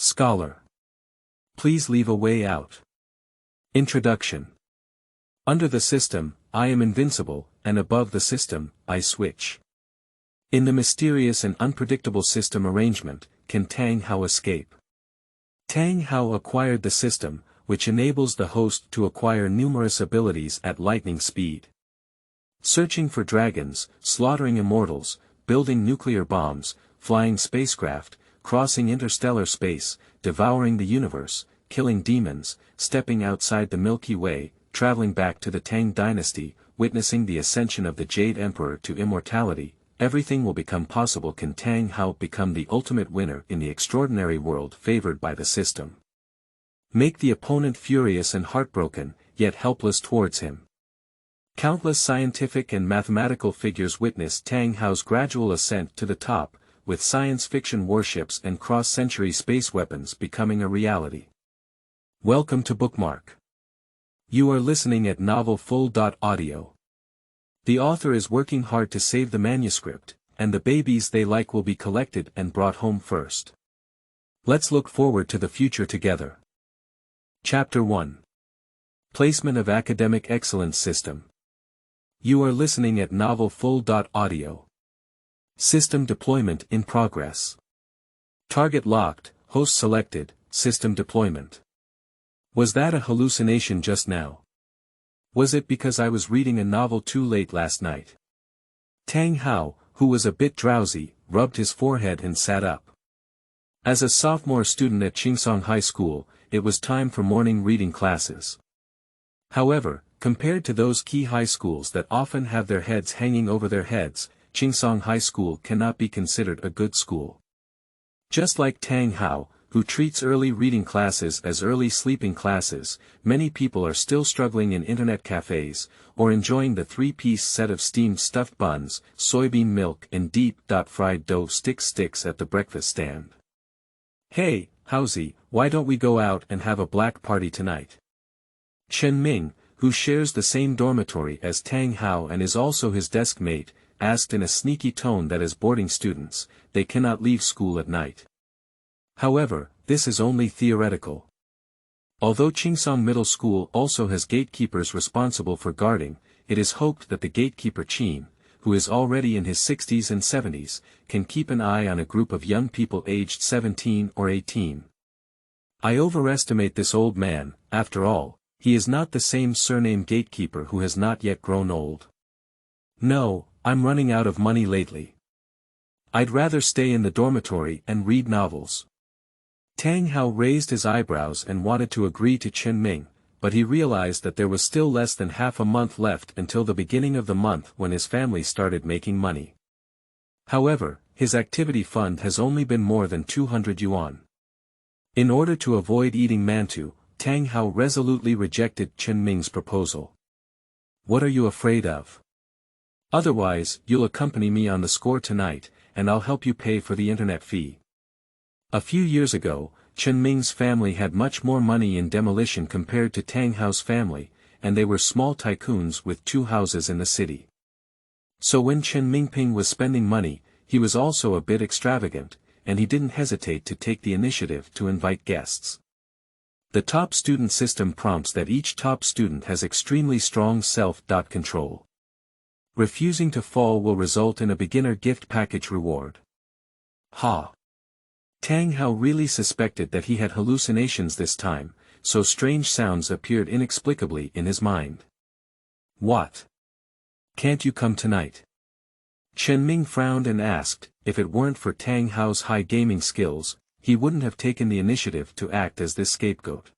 Scholar. Please leave a way out. Introduction. Under the system, I am invincible, and above the system, I switch. In the mysterious and unpredictable system arrangement, can Tang Hao escape? Tang Hao acquired the system, which enables the host to acquire numerous abilities at lightning speed. Searching for dragons, slaughtering immortals, building nuclear bombs, flying spacecraft, crossing interstellar space, devouring the universe, killing demons, stepping outside the Milky Way, traveling back to the Tang Dynasty, witnessing the ascension of the Jade Emperor to immortality, everything will become possible. Can Tang Hao become the ultimate winner in the extraordinary world favored by the system? Make the opponent furious and heartbroken, yet helpless towards him. Countless scientific and mathematical figures witness Tang Hao's gradual ascent to the top, with science fiction warships and cross-century space weapons becoming a reality. Welcome to Bookmark. You are listening at novelfull.audio. The author is working hard to save the manuscript, and the babies they like will be collected and brought home first. Let's look forward to the future together. Chapter 1. Placement of Academic Excellence System. You are listening at novelfull.audio. System deployment in progress. Target locked, host selected, system deployment. Was that a hallucination just now? Was it because I was reading a novel too late last night? Tang Hao, who was a bit drowsy, rubbed his forehead and sat up. As a sophomore student at Qingsong High School, it was time for morning reading classes. However, compared to those key high schools that often have their heads hanging over their heads, Qingsong High School cannot be considered a good school. Just like Tang Hao, who treats early reading classes as early sleeping classes, many people are still struggling in internet cafes, or enjoying the three-piece set of steamed stuffed buns, soybean milk and deep-fried dough sticks at the breakfast stand. Hey, Howsy, why don't we go out and have a black party tonight? Chen Ming, who shares the same dormitory as Tang Hao and is also his desk mate, asked in a sneaky tone that as boarding students, they cannot leave school at night. However, this is only theoretical. Although Qingsong Middle School also has gatekeepers responsible for guarding, it is hoped that the gatekeeper Qin, who is already in his 60s and 70s, can keep an eye on a group of young people aged 17 or 18. I overestimate this old man. After all, he is not the same surname gatekeeper who has not yet grown old. No, I'm running out of money lately. I'd rather stay in the dormitory and read novels. Tang Hao raised his eyebrows and wanted to agree to Chen Ming, but he realized that there was still less than half a month left until the beginning of the month when his family started making money. However, his activity fund has only been more than 200 yuan. In order to avoid eating mantu, Tang Hao resolutely rejected Chen Ming's proposal. What are you afraid of? Otherwise, you'll accompany me on the score tonight, and I'll help you pay for the internet fee. A few years ago, Chen Ming's family had much more money in demolition compared to Tang Hao's family, and they were small tycoons with 2 houses in the city. So when Chen Mingping was spending money, he was also a bit extravagant, and he didn't hesitate to take the initiative to invite guests. The top student system prompts that each top student has extremely strong self-control. Refusing to fall will result in a beginner gift package reward. Ha! Tang Hao really suspected that he had hallucinations this time, so strange sounds appeared inexplicably in his mind. What? Can't you come tonight? Chen Ming frowned and asked, if it weren't for Tang Hao's high gaming skills, he wouldn't have taken the initiative to act as this scapegoat.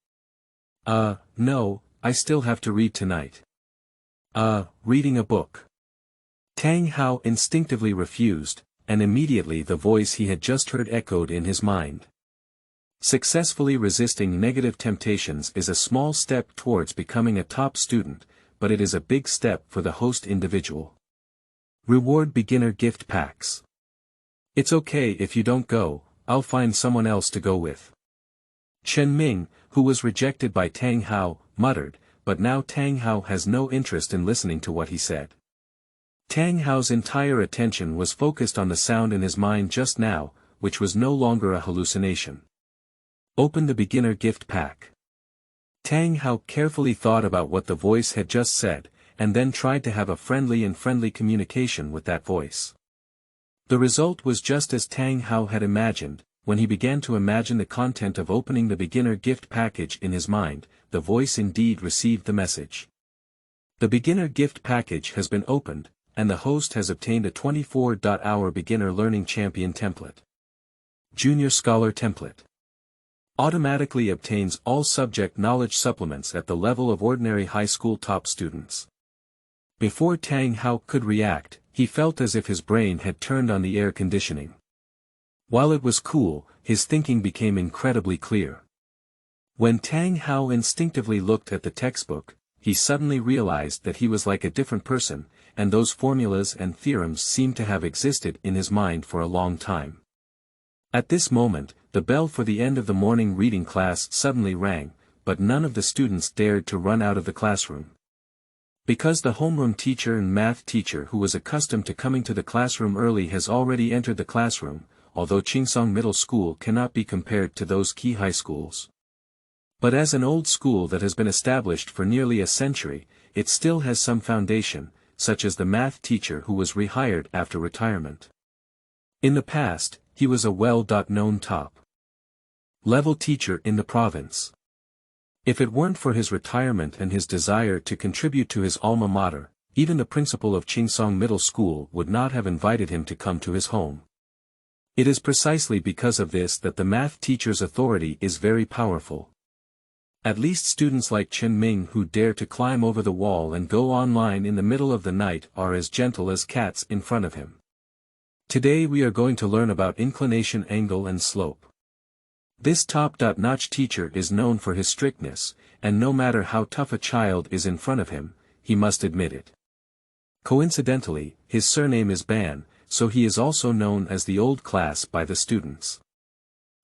No, I still have to read tonight. Reading a book. Tang Hao instinctively refused, and immediately the voice he had just heard echoed in his mind. Successfully resisting negative temptations is a small step towards becoming a top student, but it is a big step for the host individual. Reward beginner gift packs. It's okay if you don't go, I'll find someone else to go with. Chen Ming, who was rejected by Tang Hao, muttered, but now Tang Hao has no interest in listening to what he said. Tang Hao's entire attention was focused on the sound in his mind just now, which was no longer a hallucination. Open the beginner gift pack. Tang Hao carefully thought about what the voice had just said, and then tried to have a friendly communication with that voice. The result was just as Tang Hao had imagined. When he began to imagine the content of opening the beginner gift package in his mind, the voice indeed received the message. The beginner gift package has been opened, and the host has obtained a 24-hour beginner learning champion template. Junior Scholar template. Automatically obtains all subject knowledge supplements at the level of ordinary high school top students. Before Tang Hao could react, he felt as if his brain had turned on the air conditioning. While it was cool, his thinking became incredibly clear. When Tang Hao instinctively looked at the textbook, he suddenly realized that he was like a different person, and those formulas and theorems seemed to have existed in his mind for a long time. At this moment, the bell for the end of the morning reading class suddenly rang, but none of the students dared to run out of the classroom. Because the homeroom teacher and math teacher who was accustomed to coming to the classroom early has already entered the classroom, although Chingsong Middle School cannot be compared to those key high schools. But as an old school that has been established for nearly a century, it still has some foundation, such as the math teacher who was rehired after retirement. In the past, he was a well-known top-level teacher in the province. If it weren't for his retirement and his desire to contribute to his alma mater, even the principal of Chingsong Middle School would not have invited him to come to his home. It is precisely because of this that the math teacher's authority is very powerful. At least students like Chen Ming who dare to climb over the wall and go online in the middle of the night are as gentle as cats in front of him. Today we are going to learn about inclination angle and slope. This top-notch teacher is known for his strictness, and no matter how tough a child is in front of him, he must admit it. Coincidentally, his surname is Ban, so he is also known as the old class by the students.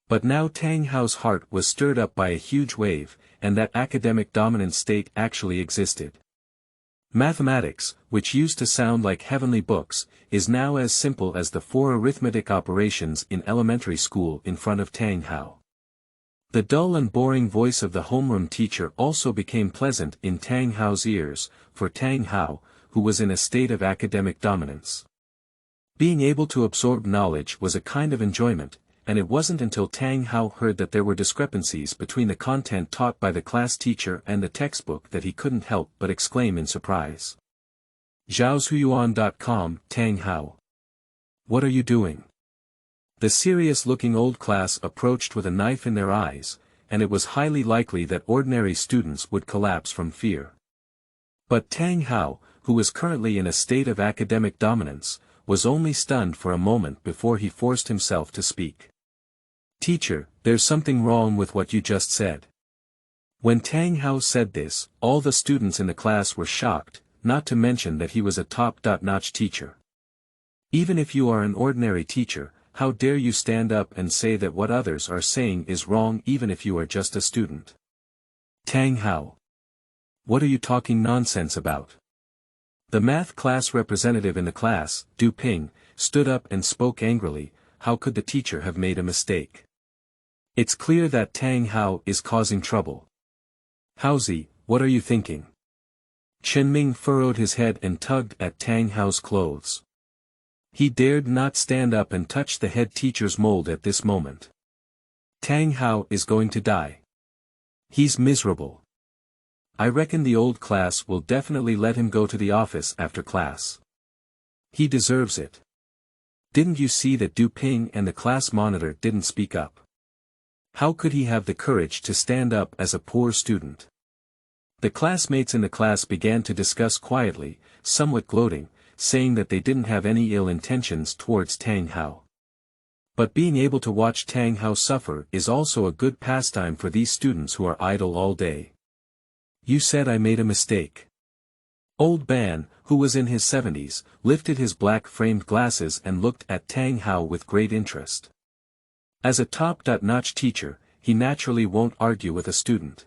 But now Tang Hao's heart was stirred up by a huge wave, and that academic dominant state actually existed. Mathematics, which used to sound like heavenly books, is now as simple as the 4 arithmetic operations in elementary school in front of Tang Hao. The dull and boring voice of the homeroom teacher also became pleasant in Tang Hao's ears, for Tang Hao, who was in a state of academic dominance. Being able to absorb knowledge was a kind of enjoyment, and it wasn't until Tang Hao heard that there were discrepancies between the content taught by the class teacher and the textbook that he couldn't help but exclaim in surprise. Zhaoshuyuan.com, Tang Hao. What are you doing? The serious-looking old class approached with a knife in their eyes, and it was highly likely that ordinary students would collapse from fear. But Tang Hao, who was currently in a state of academic dominance, was only stunned for a moment before he forced himself to speak. Teacher, there's something wrong with what you just said. When Tang Hao said this, all the students in the class were shocked, not to mention that he was a top-notch teacher. Even if you are an ordinary teacher, how dare you stand up and say that what others are saying is wrong even if you are just a student? Tang Hao. What are you talking nonsense about? The math class representative in the class, Du Ping, stood up and spoke angrily. How could the teacher have made a mistake? It's clear that Tang Hao is causing trouble. Haozi, what are you thinking? Chen Ming furrowed his head and tugged at Tang Hao's clothes. He dared not stand up and touch the head teacher's mold at this moment. Tang Hao is going to die. He's miserable. I reckon the old class will definitely let him go to the office after class. He deserves it. Didn't you see that Du Ping and the class monitor didn't speak up? How could he have the courage to stand up as a poor student? The classmates in the class began to discuss quietly, somewhat gloating, saying that they didn't have any ill intentions towards Tang Hao. But being able to watch Tang Hao suffer is also a good pastime for these students who are idle all day. You said I made a mistake. Old Ban, who was in his 70s, lifted his black-framed glasses and looked at Tang Hao with great interest. As a top-notch teacher, he naturally won't argue with a student.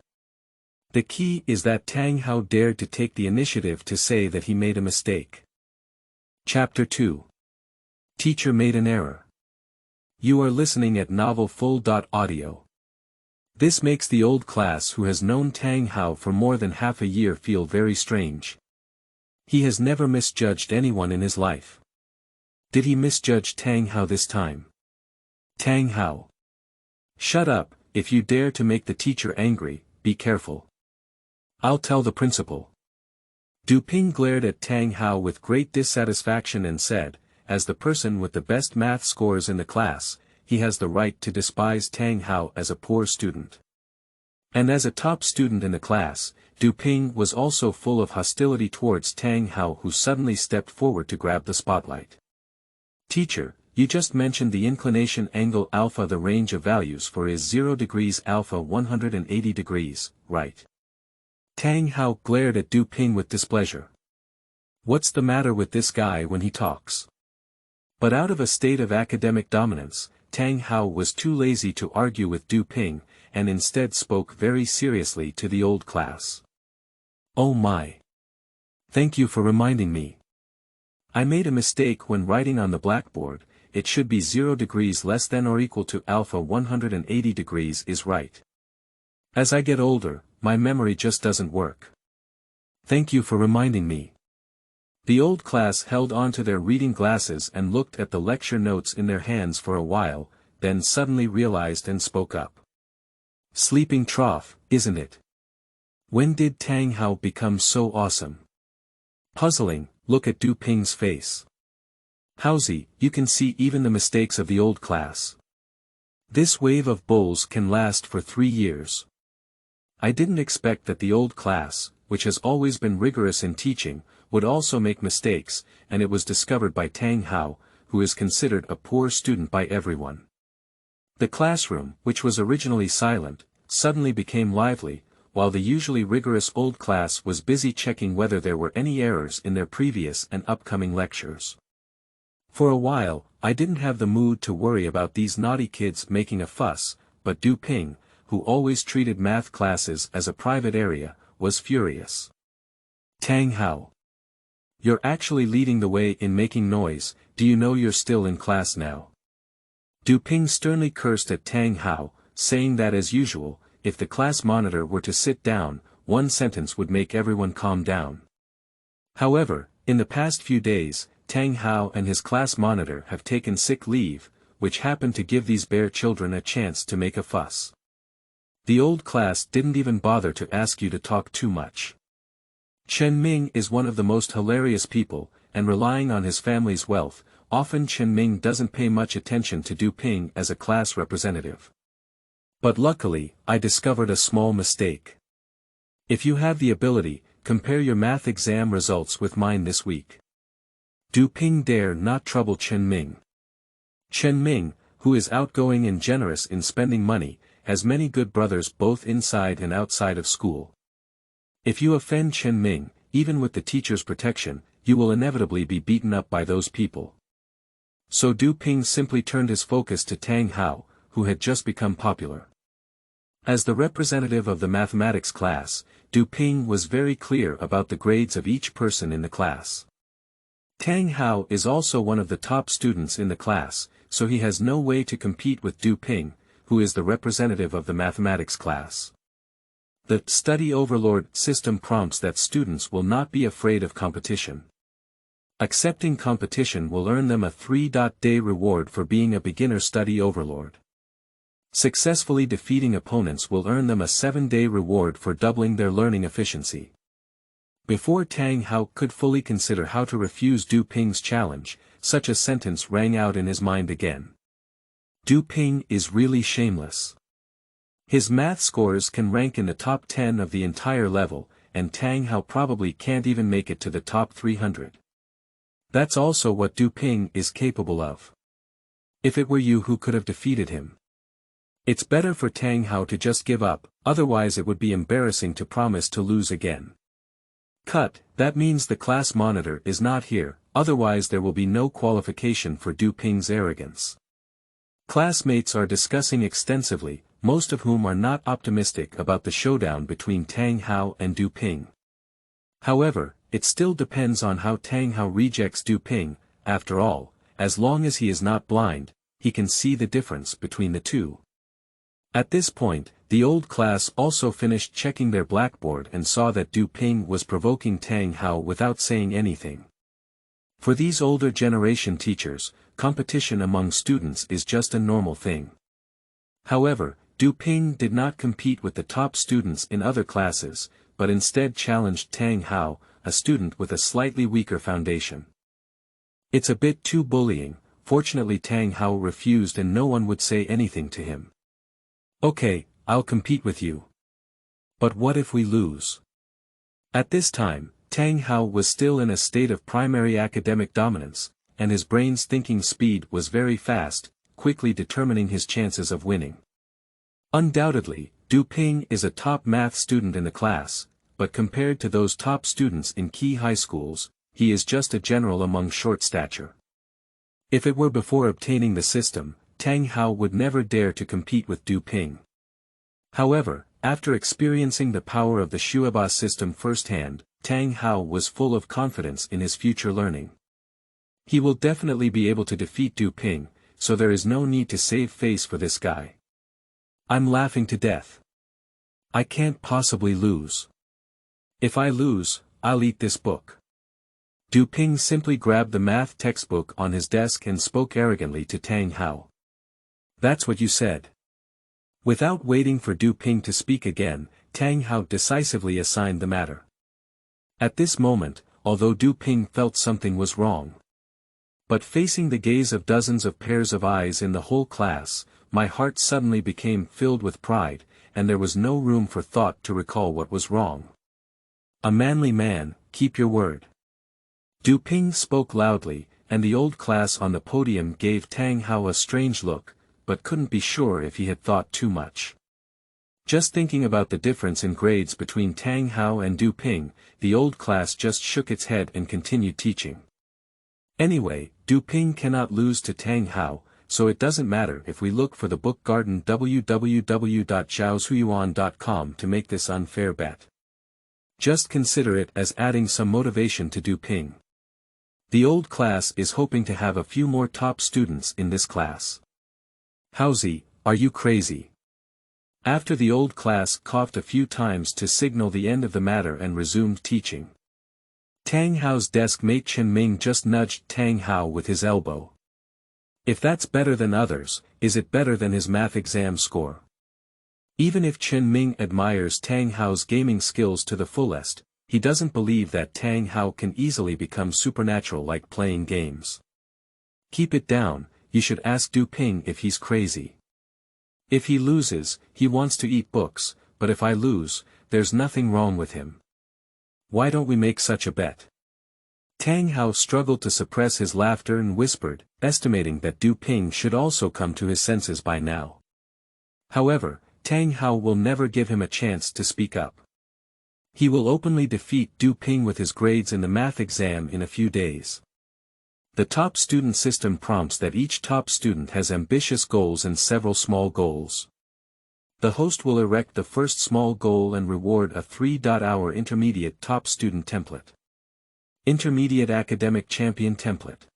The key is that Tang Hao dared to take the initiative to say that he made a mistake. Chapter 2. Teacher made an error. You are listening at novelfull.audio. This makes the old class who has known Tang Hao for more than half a year feel very strange. He has never misjudged anyone in his life. Did he misjudge Tang Hao this time? Tang Hao. Shut up, if you dare to make the teacher angry, be careful. I'll tell the principal. Du Ping glared at Tang Hao with great dissatisfaction and said, as the person with the best math scores in the class, he has the right to despise Tang Hao as a poor student. And as a top student in the class, Du Ping was also full of hostility towards Tang Hao, who suddenly stepped forward to grab the spotlight. Teacher, you just mentioned the inclination angle alpha. The range of values for is 0 degrees alpha 180 degrees, right? Tang Hao glared at Du Ping with displeasure. What's the matter with this guy when he talks? But out of a state of academic dominance, Tang Hao was too lazy to argue with Du Ping, and instead spoke very seriously to the old class. Oh my! Thank you for reminding me. I made a mistake when writing on the blackboard. It should be 0 degrees less than or equal to alpha 180 degrees is right. As I get older, my memory just doesn't work. Thank you for reminding me. The old class held on to their reading glasses and looked at the lecture notes in their hands for a while, then suddenly realized and spoke up. Sleeping trough, isn't it? When did Tang Hao become so awesome? Puzzling, look at Du Ping's face. Haozi, you can see even the mistakes of the old class. This wave of bulls can last for 3 years. I didn't expect that the old class, which has always been rigorous in teaching, would also make mistakes, and it was discovered by Tang Hao, who is considered a poor student by everyone. The classroom, which was originally silent, suddenly became lively, while the usually rigorous old class was busy checking whether there were any errors in their previous and upcoming lectures. For a while, I didn't have the mood to worry about these naughty kids making a fuss, but Du Ping, who always treated math classes as a private area, was furious. Tang Hao. You're actually leading the way in making noise. Do you know you're still in class now? Du Ping sternly cursed at Tang Hao, saying that as usual, if the class monitor were to sit down, one sentence would make everyone calm down. However, in the past few days, Tang Hao and his class monitor have taken sick leave, which happened to give these bare children a chance to make a fuss. The old class didn't even bother to ask you to talk too much. Chen Ming is one of the most hilarious people, and relying on his family's wealth, often Chen Ming doesn't pay much attention to Du Ping as a class representative. But luckily, I discovered a small mistake. If you have the ability, compare your math exam results with mine this week. Du Ping dare not trouble Chen Ming. Chen Ming, who is outgoing and generous in spending money, has many good brothers both inside and outside of school. If you offend Chen Ming, even with the teacher's protection, you will inevitably be beaten up by those people. So Du Ping simply turned his focus to Tang Hao, who had just become popular. As the representative of the mathematics class, Du Ping was very clear about the grades of each person in the class. Tang Hao is also one of the top students in the class, so he has no way to compete with Du Ping, who is the representative of the mathematics class. The study overlord system prompts that students will not be afraid of competition. Accepting competition will earn them a 3-day reward for being a beginner study overlord. Successfully defeating opponents will earn them a 7-day reward for doubling their learning efficiency. Before Tang Hao could fully consider how to refuse Du Ping's challenge, such a sentence rang out in his mind again. Du Ping is really shameless. His math scores can rank in the top 10 of the entire level, and Tang Hao probably can't even make it to the top 300. That's also what Du Ping is capable of. If it were you who could have defeated him. It's better for Tang Hao to just give up, otherwise it would be embarrassing to promise to lose again. Cut, that means the class monitor is not here, otherwise there will be no qualification for Du Ping's arrogance. Classmates are discussing extensively, most of whom are not optimistic about the showdown between Tang Hao and Du Ping. However, it still depends on how Tang Hao rejects Du Ping. After all, as long as he is not blind, he can see the difference between the two. At this point, The old class also finished checking their blackboard and saw that Du Ping was provoking Tang Hao without saying anything. For these older generation teachers, competition among students is just a normal thing. However, Du Ping did not compete with the top students in other classes, but instead challenged Tang Hao, a student with a slightly weaker foundation. It's a bit too bullying. Fortunately Tang Hao refused and no one would say anything to him. Okay, I'll compete with you. But what if we lose? At this time, Tang Hao was still in a state of primary academic dominance, and his brain's thinking speed was very fast, quickly determining his chances of winning. Undoubtedly, Du Ping is a top math student in the class, but compared to those top students in key high schools, he is just a general among short stature. If it were before obtaining the system, Tang Hao would never dare to compete with Du Ping. However, after experiencing the power of the Shuaba system firsthand, Tang Hao was full of confidence in his future learning. He will definitely be able to defeat Du Ping, so there is no need to save face for this guy. I'm laughing to death. I can't possibly lose. If I lose, I'll eat this book. Du Ping simply grabbed the math textbook on his desk and spoke arrogantly to Tang Hao. That's what you said. Without waiting for Du Ping to speak again, Tang Hao decisively assigned the matter. At this moment, although Du Ping felt something was wrong. But facing the gaze of dozens of pairs of eyes in the whole class, my heart suddenly became filled with pride, and there was no room for thought to recall what was wrong. A manly man, keep your word. Du Ping spoke loudly, and the old class on the podium gave Tang Hao a strange look, but couldn't be sure if he had thought too much. Just thinking about the difference in grades between Tang Hao and Du Ping, the old class just shook its head and continued teaching. Anyway, Du Ping cannot lose to Tang Hao, so it doesn't matter if we look for the book garden www.zhaoshuyuan.com to make this unfair bet. Just consider it as adding some motivation to Du Ping. The old class is hoping to have a few more top students in this class. Haozi, are you crazy? After the old class coughed a few times to signal the end of the matter and resumed teaching. Tang Hao's desk mate Chen Ming just nudged Tang Hao with his elbow. If that's better than others, is it better than his math exam score? Even if Chen Ming admires Tang Hao's gaming skills to the fullest, he doesn't believe that Tang Hao can easily become supernatural like playing games. Keep it down, you should ask Du Ping if he's crazy. If he loses, he wants to eat books, but if I lose, there's nothing wrong with him. Why don't we make such a bet? Tang Hao struggled to suppress his laughter and whispered, estimating that Du Ping should also come to his senses by now. However, Tang Hao will never give him a chance to speak up. He will openly defeat Du Ping with his grades in the math exam in a few days. The top student system prompts that each top student has ambitious goals and several small goals. The host will erect the first small goal and reward a 3-hour intermediate top student template. Intermediate academic champion template.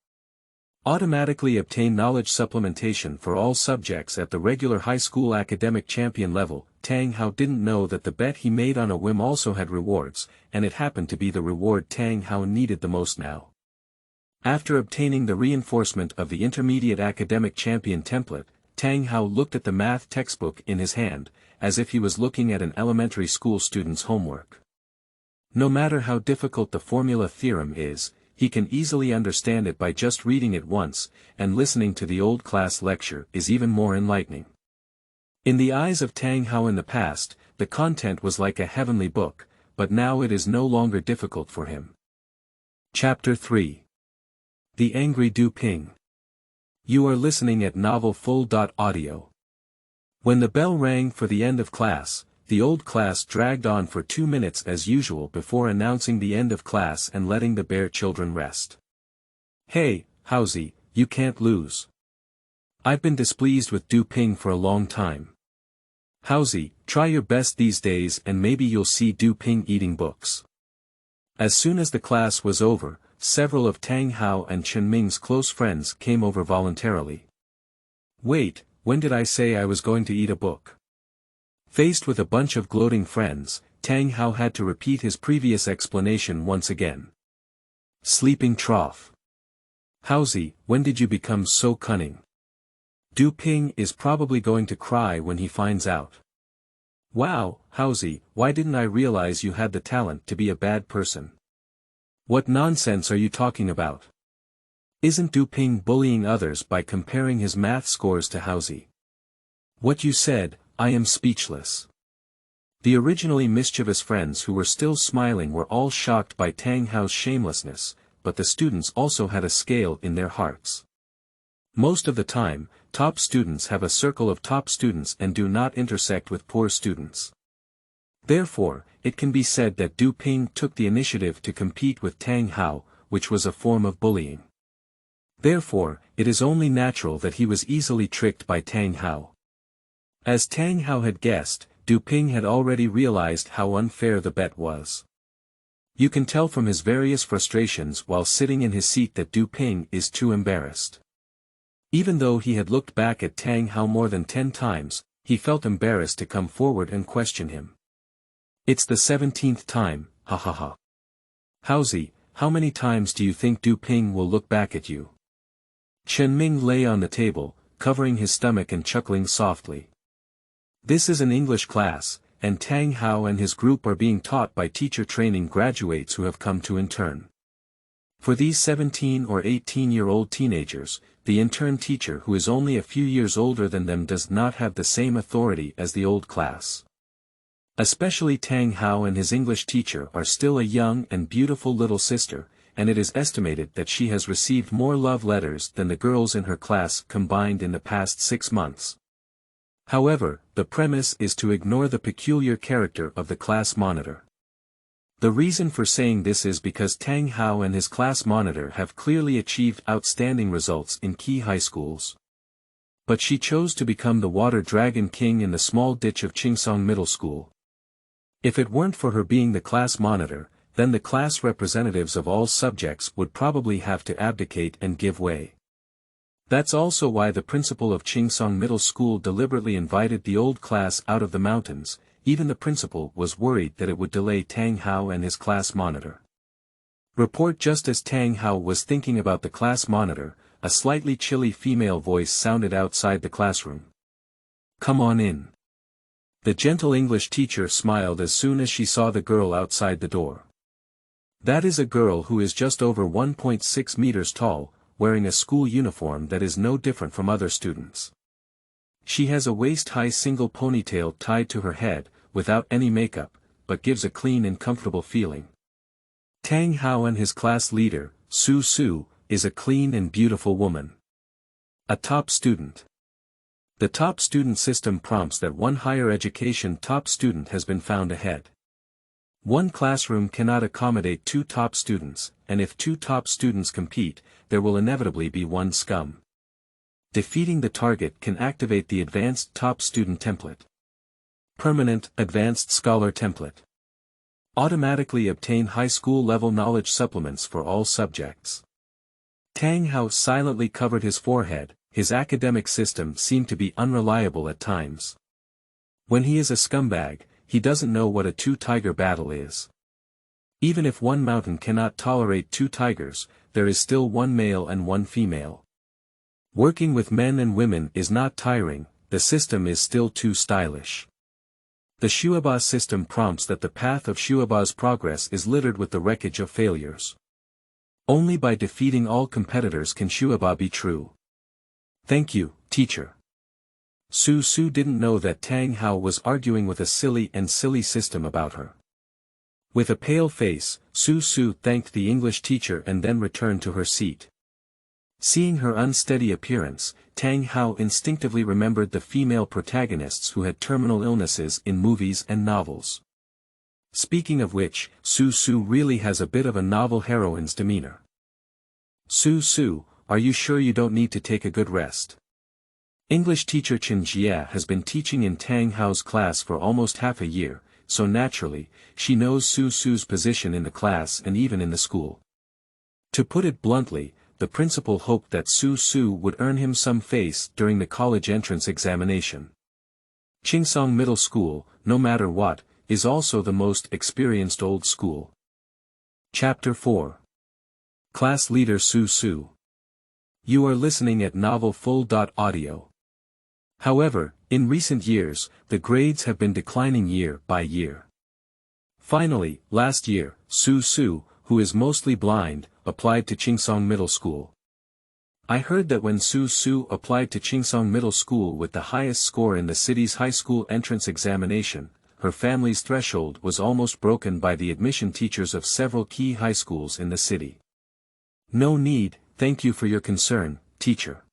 Automatically obtain knowledge supplementation for all subjects at the regular high school academic champion level. Tang Hao didn't know that the bet he made on a whim also had rewards, and it happened to be the reward Tang Hao needed the most now. After obtaining the reinforcement of the intermediate academic champion template, Tang Hao looked at the math textbook in his hand, as if he was looking at an elementary school student's homework. No matter how difficult the formula theorem is, he can easily understand it by just reading it once, and listening to the old class lecture is even more enlightening. In the eyes of Tang Hao in the past, the content was like a heavenly book, but now it is no longer difficult for him. Chapter 3. The Angry Du Ping. You are listening at novelfull.audio. When the bell rang for the end of class, the old class dragged on for 2 minutes as usual before announcing the end of class and letting the bear children rest. Hey, Haozi, you can't lose. I've been displeased with Du Ping for a long time. Haozi, try your best these days and maybe you'll see Du Ping eating books. As soon as the class was over, several of Tang Hao and Chen Ming's close friends came over voluntarily. Wait, when did I say I was going to eat a book? Faced with a bunch of gloating friends, Tang Hao had to repeat his previous explanation once again. Sleeping trough. Haozi, when did you become so cunning? Du Ping is probably going to cry when he finds out. Wow, Haozi, why didn't I realize you had the talent to be a bad person? What nonsense are you talking about? Isn't Du Ping bullying others by comparing his math scores to Haozi? What you said, I am speechless. The originally mischievous friends who were still smiling were all shocked by Tang Hao's shamelessness, but the students also had a scale in their hearts. Most of the time, top students have a circle of top students and do not intersect with poor students. Therefore, it can be said that Du Ping took the initiative to compete with Tang Hao, which was a form of bullying. Therefore, it is only natural that he was easily tricked by Tang Hao. As Tang Hao had guessed, Du Ping had already realized how unfair the bet was. You can tell from his various frustrations while sitting in his seat that Du Ping is too embarrassed. Even though he had looked back at Tang Hao more than 10 times, he felt embarrassed to come forward and question him. It's the 17th time, ha ha ha. Haozi, how many times do you think Du Ping will look back at you? Chen Ming lay on the table, covering his stomach and chuckling softly. This is an English class, and Tang Hao and his group are being taught by teacher training graduates who have come to intern. For these 17 or 18-year-old teenagers, the intern teacher who is only a few years older than them does not have the same authority as the old class. Especially Tang Hao and his English teacher are still a young and beautiful little sister, and it is estimated that she has received more love letters than the girls in her class combined in the past 6 months. However, the premise is to ignore the peculiar character of the class monitor. The reason for saying this is because Tang Hao and his class monitor have clearly achieved outstanding results in key high schools. But she chose to become the Water Dragon King in the small ditch of Chingsong Middle School. If it weren't for her being the class monitor, then the class representatives of all subjects would probably have to abdicate and give way. That's also why the principal of Chingsong Middle School deliberately invited the old class out of the mountains. Even the principal was worried that it would delay Tang Hao and his class monitor. Report. Just as Tang Hao was thinking about the class monitor, a slightly chilly female voice sounded outside the classroom. Come on in. The gentle English teacher smiled as soon as she saw the girl outside the door. That is a girl who is just over 1.6 meters tall, wearing a school uniform that is no different from other students. She has a waist-high single ponytail tied to her head, without any makeup, but gives a clean and comfortable feeling. Tang Hao and his class leader, Su Su, is a clean and beautiful woman. A top student. The top student system prompts that one higher education top student has been found ahead. One classroom cannot accommodate 2 top students, and if 2 top students compete, there will inevitably be one scum. Defeating the target can activate the Advanced Top Student Template. Permanent Advanced Scholar Template. Automatically obtain high school level knowledge supplements for all subjects. Tang Hao silently covered his forehead. His academic system seemed to be unreliable at times. When he is a scumbag, he doesn't know what a 2-tiger battle is. Even if one mountain cannot tolerate 2 tigers, there is still 1 male and 1 female. Working with men and women is not tiring, the system is still too stylish. The Shuaba system prompts that the path of Shuaba's progress is littered with the wreckage of failures. Only by defeating all competitors can Shuaba be true. Thank you, teacher. Su Su didn't know that Tang Hao was arguing with a silly system about her. With a pale face, Su Su thanked the English teacher and then returned to her seat. Seeing her unsteady appearance, Tang Hao instinctively remembered the female protagonists who had terminal illnesses in movies and novels. Speaking of which, Su Su really has a bit of a novel heroine's demeanor. Su Su, are you sure you don't need to take a good rest? English teacher Chen Jia has been teaching in Tang Hao's class for almost half a year, so naturally, she knows Su Su's position in the class and even in the school. To put it bluntly, the principal hoped that Su Su would earn him some face during the college entrance examination. Chingsong Middle School, no matter what, is also the most experienced old school. Chapter 4. Class Leader Su Su. You are listening at Novel Full.audio. However, in recent years, the grades have been declining year by year. Finally, last year, Su Su, who is mostly blind, applied to Chingsong Middle School. I heard that when Su Su applied to Chingsong Middle School with the highest score in the city's high school entrance examination, her family's threshold was almost broken by the admission teachers of several key high schools in the city. No need, thank you for your concern, teacher.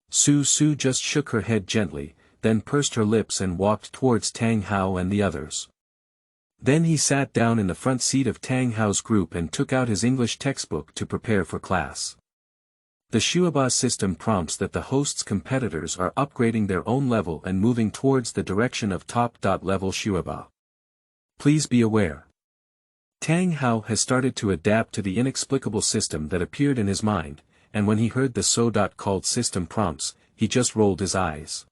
Su Su just shook her head gently, then pursed her lips and walked towards Tang Hao and the others. Then he sat down in the front seat of Tang Hao's group and took out his English textbook to prepare for class. The Shuaba system prompts that the host's competitors are upgrading their own level and moving towards the direction of top-level Shuaba. Please be aware. Tang Hao has started to adapt to the inexplicable system that appeared in his mind, and when he heard the so-called system prompts, he just rolled his eyes.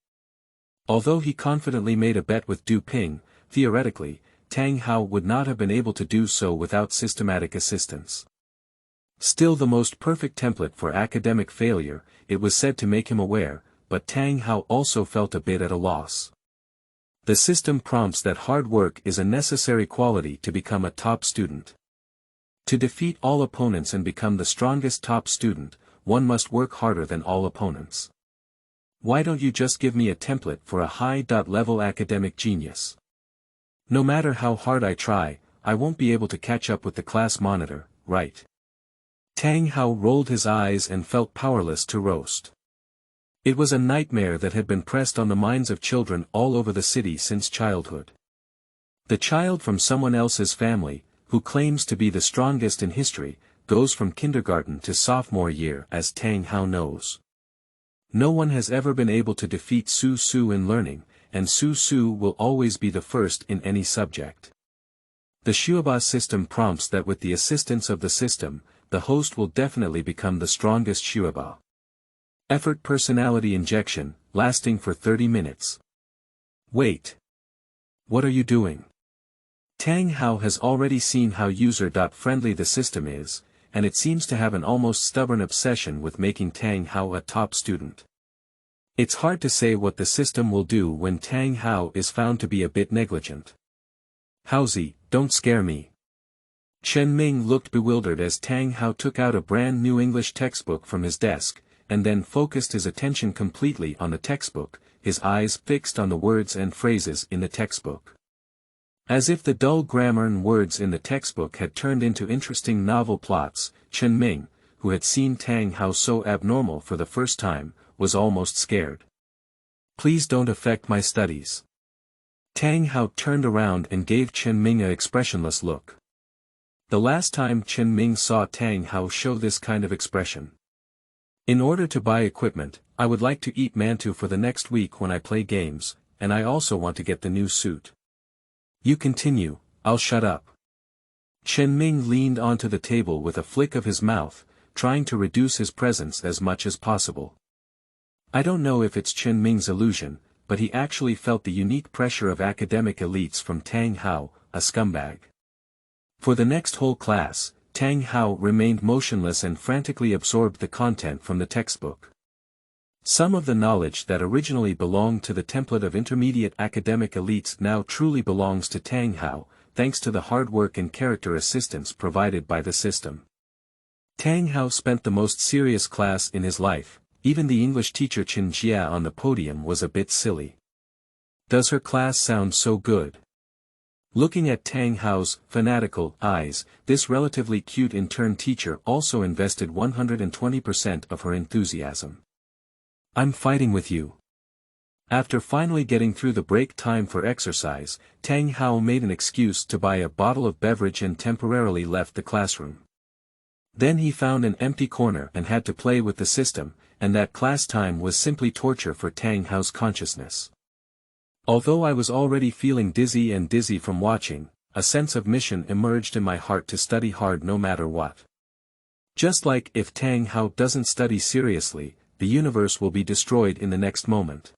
Although he confidently made a bet with Du Ping, theoretically, Tang Hao would not have been able to do so without systematic assistance. Still the most perfect template for academic failure, it was said to make him aware, but Tang Hao also felt a bit at a loss. The system prompts that hard work is a necessary quality to become a top student. To defeat all opponents and become the strongest top student, one must work harder than all opponents. Why don't you just give me a template for a high-level academic genius? No matter how hard I try, I won't be able to catch up with the class monitor, right? Tang Hao rolled his eyes and felt powerless to roast. It was a nightmare that had been pressed on the minds of children all over the city since childhood. The child from someone else's family, who claims to be the strongest in history, goes from kindergarten to sophomore year as Tang Hao knows. No one has ever been able to defeat Su Su in learning, and Su Su will always be the first in any subject. The Shuaba system prompts that with the assistance of the system, the host will definitely become the strongest Shuaba. Effort personality injection, lasting for 30 minutes. Wait. What are you doing? Tang Hao has already seen how user-friendly the system is, and it seems to have an almost stubborn obsession with making Tang Hao a top student. It's hard to say what the system will do when Tang Hao is found to be a bit negligent. Haozi, don't scare me. Chen Ming looked bewildered as Tang Hao took out a brand new English textbook from his desk, and then focused his attention completely on the textbook, his eyes fixed on the words and phrases in the textbook. As if the dull grammar and words in the textbook had turned into interesting novel plots, Chen Ming, who had seen Tang Hao so abnormal for the first time, was almost scared. Please don't affect my studies. Tang Hao turned around and gave Chen Ming an expressionless look. The last time Chen Ming saw Tang Hao show this kind of expression. In order to buy equipment, I would like to eat mantou for the next week when I play games, and I also want to get the new suit. You continue, I'll shut up. Chen Ming leaned onto the table with a flick of his mouth, trying to reduce his presence as much as possible. I don't know if it's Chen Ming's illusion, but he actually felt the unique pressure of academic elites from Tang Hao, a scumbag. For the next whole class, Tang Hao remained motionless and frantically absorbed the content from the textbook. Some of the knowledge that originally belonged to the template of intermediate academic elites now truly belongs to Tang Hao, thanks to the hard work and character assistance provided by the system. Tang Hao spent the most serious class in his life, even the English teacher Chen Jia on the podium was a bit silly. Does her class sound so good? Looking at Tang Hao's fanatical eyes, this relatively cute intern teacher also invested 120% of her enthusiasm. I'm fighting with you. After finally getting through the break time for exercise, Tang Hao made an excuse to buy a bottle of beverage and temporarily left the classroom. Then he found an empty corner and had to play with the system, and that class time was simply torture for Tang Hao's consciousness. Although I was already feeling dizzy from watching, a sense of mission emerged in my heart to study hard no matter what. Just like if Tang Hao doesn't study seriously, the universe will be destroyed in the next moment.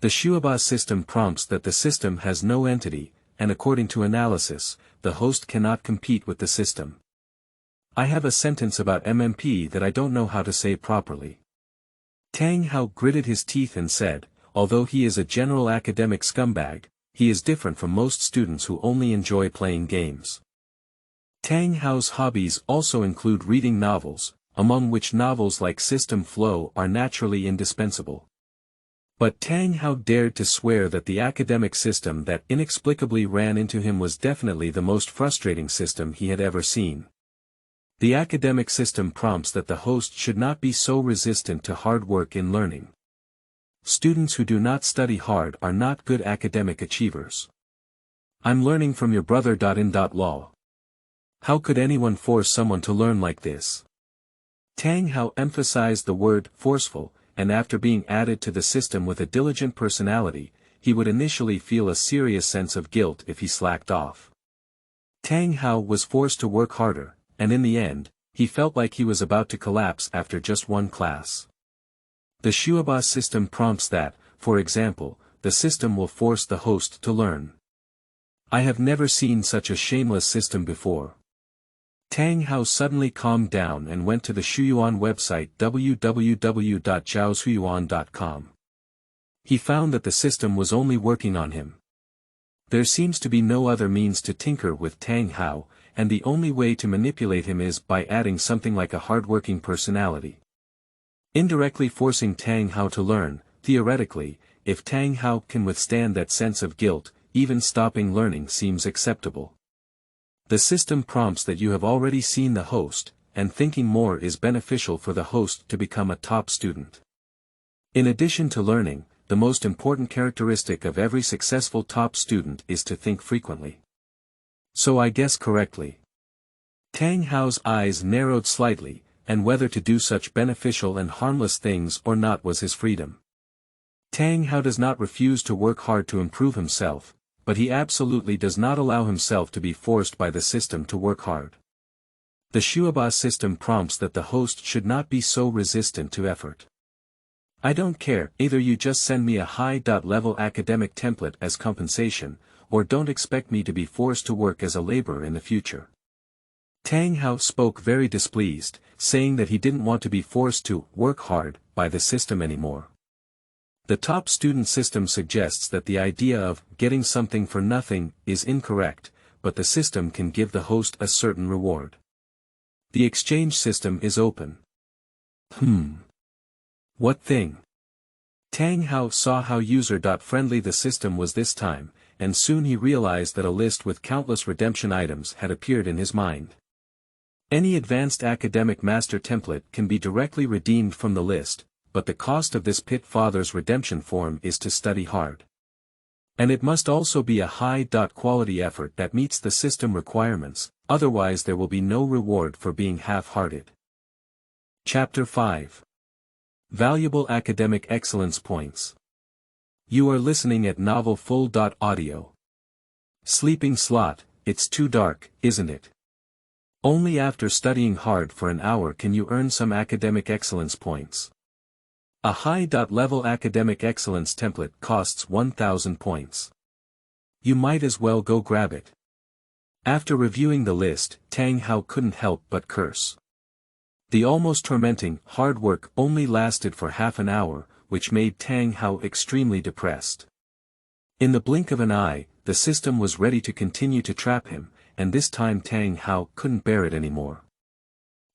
The Shuaba system prompts that the system has no entity, and according to analysis, the host cannot compete with the system. I have a sentence about MMP that I don't know how to say properly. Tang Hao gritted his teeth and said, although he is a general academic scumbag, he is different from most students who only enjoy playing games. Tang Hao's hobbies also include reading novels, among which novels like System Flow are naturally indispensable. But Tang Hao dared to swear that the academic system that inexplicably ran into him was definitely the most frustrating system he had ever seen. The academic system prompts that the host should not be so resistant to hard work in learning. Students who do not study hard are not good academic achievers. I'm learning from your brother. Lol. How could anyone force someone to learn like this? Tang Hao emphasized the word forceful, and after being added to the system with a diligent personality, he would initially feel a serious sense of guilt if he slacked off. Tang Hao was forced to work harder, and in the end, he felt like he was about to collapse after just one class. The Shuaba system prompts that, for example, the system will force the host to learn. I have never seen such a shameless system before. Tang Hao suddenly calmed down and went to the Shuyuan website www.zhaoshuyuan.com. He found that the system was only working on him. There seems to be no other means to tinker with Tang Hao, and the only way to manipulate him is by adding something like a hardworking personality. Indirectly forcing Tang Hao to learn, theoretically, if Tang Hao can withstand that sense of guilt, even stopping learning seems acceptable. The system prompts that you have already seen the host, and thinking more is beneficial for the host to become a top student. In addition to learning, the most important characteristic of every successful top student is to think frequently. So I guess correctly. Tang Hao's eyes narrowed slightly, and whether to do such beneficial and harmless things or not was his freedom. Tang Hao does not refuse to work hard to improve himself, but he absolutely does not allow himself to be forced by the system to work hard. The Shuaba system prompts that the host should not be so resistant to effort. I don't care, either you just send me a high-level academic template as compensation, or don't expect me to be forced to work as a laborer in the future. Tang Hao spoke very displeased, saying that he didn't want to be forced to work hard by the system anymore. The top student system suggests that the idea of getting something for nothing is incorrect, but the system can give the host a certain reward. The exchange system is open. What thing? Tang Hao saw how user-friendly the system was this time, and soon he realized that a list with countless redemption items had appeared in his mind. Any advanced academic master template can be directly redeemed from the list, but the cost of this Pit Father's redemption form is to study hard. And it must also be a high-quality effort that meets the system requirements, otherwise there will be no reward for being half-hearted. Chapter 5. Valuable Academic Excellence Points. You are listening at novelfull.audio. Sleeping slot, it's too dark, isn't it? Only after studying hard for an hour can you earn some academic excellence points. A high-level academic excellence template costs 1,000 points. You might as well go grab it. After reviewing the list, Tang Hao couldn't help but curse. The almost tormenting hard work only lasted for half an hour, which made Tang Hao extremely depressed. In the blink of an eye, the system was ready to continue to trap him, and this time Tang Hao couldn't bear it anymore.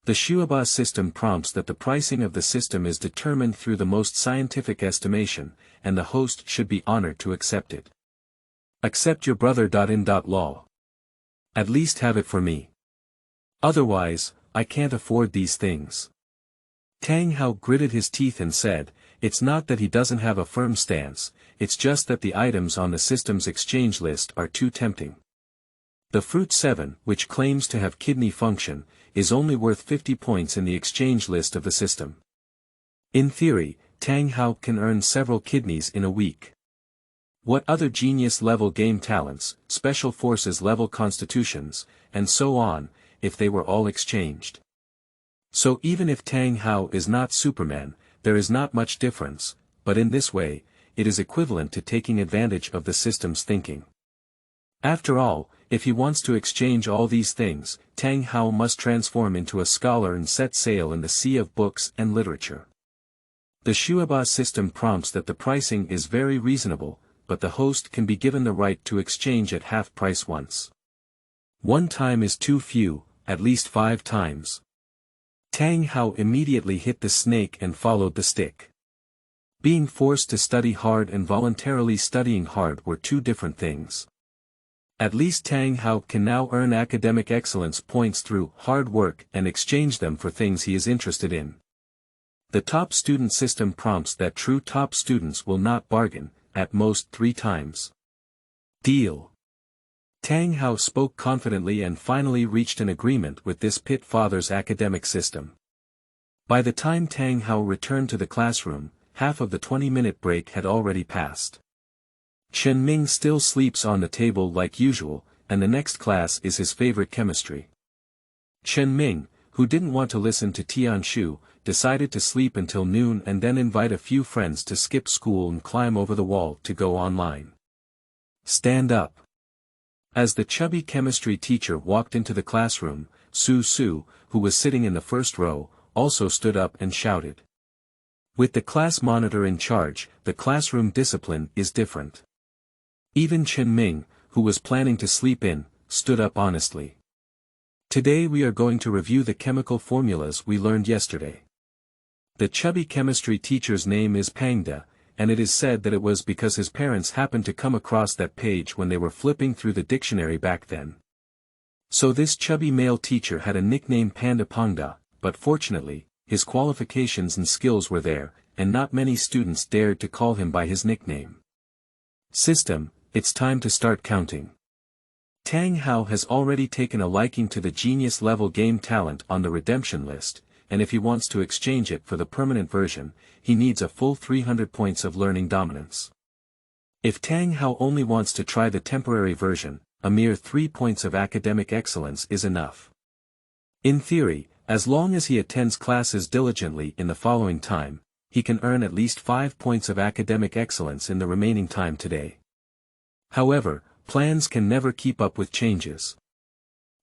The Shuaba system prompts that the pricing of the system is determined through the most scientific estimation, and the host should be honored to accept it. Accept your brother. Lol. At least have it for me. Otherwise, I can't afford these things. Tang Hao gritted his teeth and said, it's not that he doesn't have a firm stance, it's just that the items on the system's exchange list are too tempting. The Fruit 7, which claims to have kidney function, is only worth 50 points in the exchange list of the system. In theory, Tang Hao can earn several kidneys in a week. What other genius-level game talents, special forces-level constitutions, and so on, if they were all exchanged? So even if Tang Hao is not Superman, there is not much difference, but in this way, it is equivalent to taking advantage of the system's thinking. After all, if he wants to exchange all these things, Tang Hao must transform into a scholar and set sail in the sea of books and literature. The Shuaba system prompts that the pricing is very reasonable, but the host can be given the right to exchange at half price once. One time is too few, at least 5 times. Tang Hao immediately hit the snake and followed the stick. Being forced to study hard and voluntarily studying hard were two different things. At least Tang Hao can now earn academic excellence points through hard work and exchange them for things he is interested in. The top student system prompts that true top students will not bargain, at most 3 times. Deal. Tang Hao spoke confidently and finally reached an agreement with this pit father's academic system. By the time Tang Hao returned to the classroom, half of the 20-minute break had already passed. Chen Ming still sleeps on the table like usual, and the next class is his favorite chemistry. Chen Ming, who didn't want to listen to Tian Shu, decided to sleep until noon and then invite a few friends to skip school and climb over the wall to go online. Stand up. As the chubby chemistry teacher walked into the classroom, Su Su, who was sitting in the first row, also stood up and shouted. With the class monitor in charge, the classroom discipline is different. Even Chen Ming, who was planning to sleep in, stood up honestly. Today we are going to review the chemical formulas we learned yesterday. The chubby chemistry teacher's name is Pangda, and it is said that it was because his parents happened to come across that page when they were flipping through the dictionary back then. So this chubby male teacher had a nickname Panda Pangda, but fortunately, his qualifications and skills were there, and not many students dared to call him by his nickname. System, it's time to start counting. Tang Hao has already taken a liking to the genius-level game talent on the redemption list, and if he wants to exchange it for the permanent version, he needs a full 300 points of learning dominance. If Tang Hao only wants to try the temporary version, a mere 3 points of academic excellence is enough. In theory, as long as he attends classes diligently in the following time, he can earn at least 5 points of academic excellence in the remaining time today. However, plans can never keep up with changes.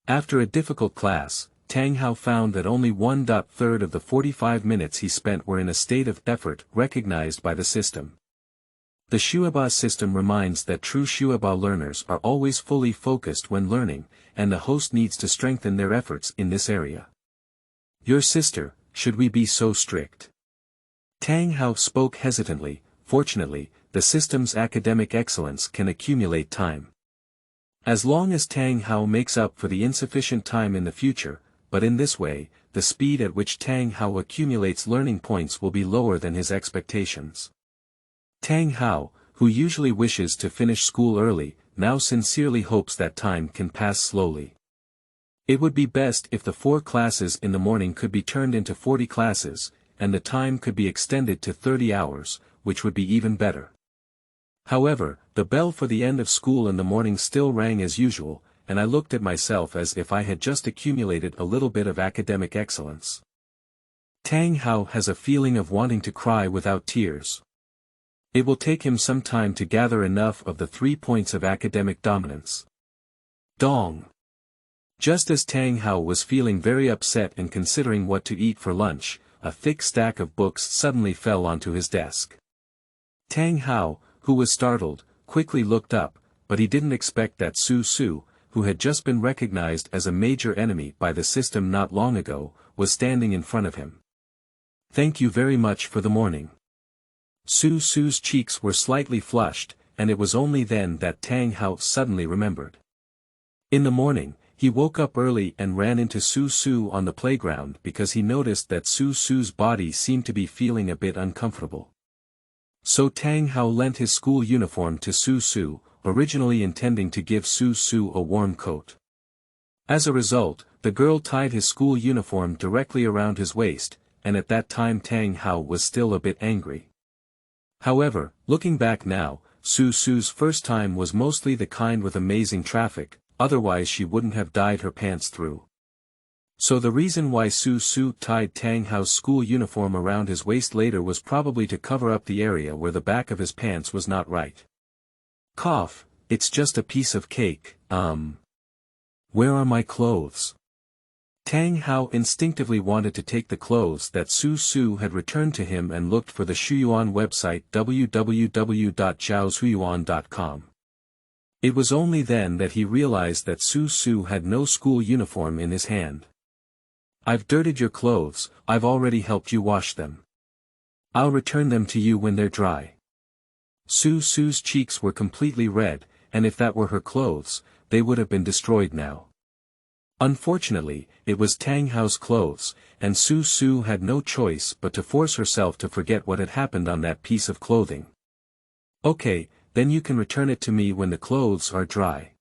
After a difficult class, Tang Hao found that only 1/3 of the 45 minutes he spent were in a state of effort recognized by the system. The Shuaba system reminds that true Shuaba learners are always fully focused when learning, and the host needs to strengthen their efforts in this area. Your sister, should we be so strict? Tang Hao spoke hesitantly. Fortunately, the system's academic excellence can accumulate time. As long as Tang Hao makes up for the insufficient time in the future, but in this way, the speed at which Tang Hao accumulates learning points will be lower than his expectations. Tang Hao, who usually wishes to finish school early, now sincerely hopes that time can pass slowly. It would be best if the 4 classes in the morning could be turned into 40 classes, and the time could be extended to 30 hours, which would be even better. However, the bell for the end of school in the morning still rang as usual, and I looked at myself as if I had just accumulated a little bit of academic excellence. Tang Hao has a feeling of wanting to cry without tears. It will take him some time to gather enough of the 3 points of academic dominance. Dong! Just as Tang Hao was feeling very upset and considering what to eat for lunch, a thick stack of books suddenly fell onto his desk. Tang Hao, who was startled, quickly looked up, but he didn't expect that Su Su, who had just been recognized as a major enemy by the system not long ago, was standing in front of him. Thank you very much for the morning. Su Su's cheeks were slightly flushed, and it was only then that Tang Hao suddenly remembered. In the morning, he woke up early and ran into Su Su on the playground because he noticed that Su Su's body seemed to be feeling a bit uncomfortable. So Tang Hao lent his school uniform to Su Su, originally intending to give Su Su a warm coat. As a result, the girl tied his school uniform directly around his waist, and at that time Tang Hao was still a bit angry. However, looking back now, Su Su's first time was mostly the kind with amazing traffic, otherwise she wouldn't have dyed her pants through. So the reason why Su Su tied Tang Hao's school uniform around his waist later was probably to cover up the area where the back of his pants was not right. Cough, it's just a piece of cake, Where are my clothes? Tang Hao instinctively wanted to take the clothes that Su Su had returned to him and looked for the Shuyuan website www.zhaoshuyuan.com. It was only then that he realized that Su Su had no school uniform in his hand. I've dirtied your clothes, I've already helped you wash them. I'll return them to you when they're dry. Su Su's cheeks were completely red, and if that were her clothes, they would have been destroyed now. Unfortunately, it was Tang Hao's clothes, and Su Su had no choice but to force herself to forget what had happened on that piece of clothing. Okay, then you can return it to me when the clothes are dry.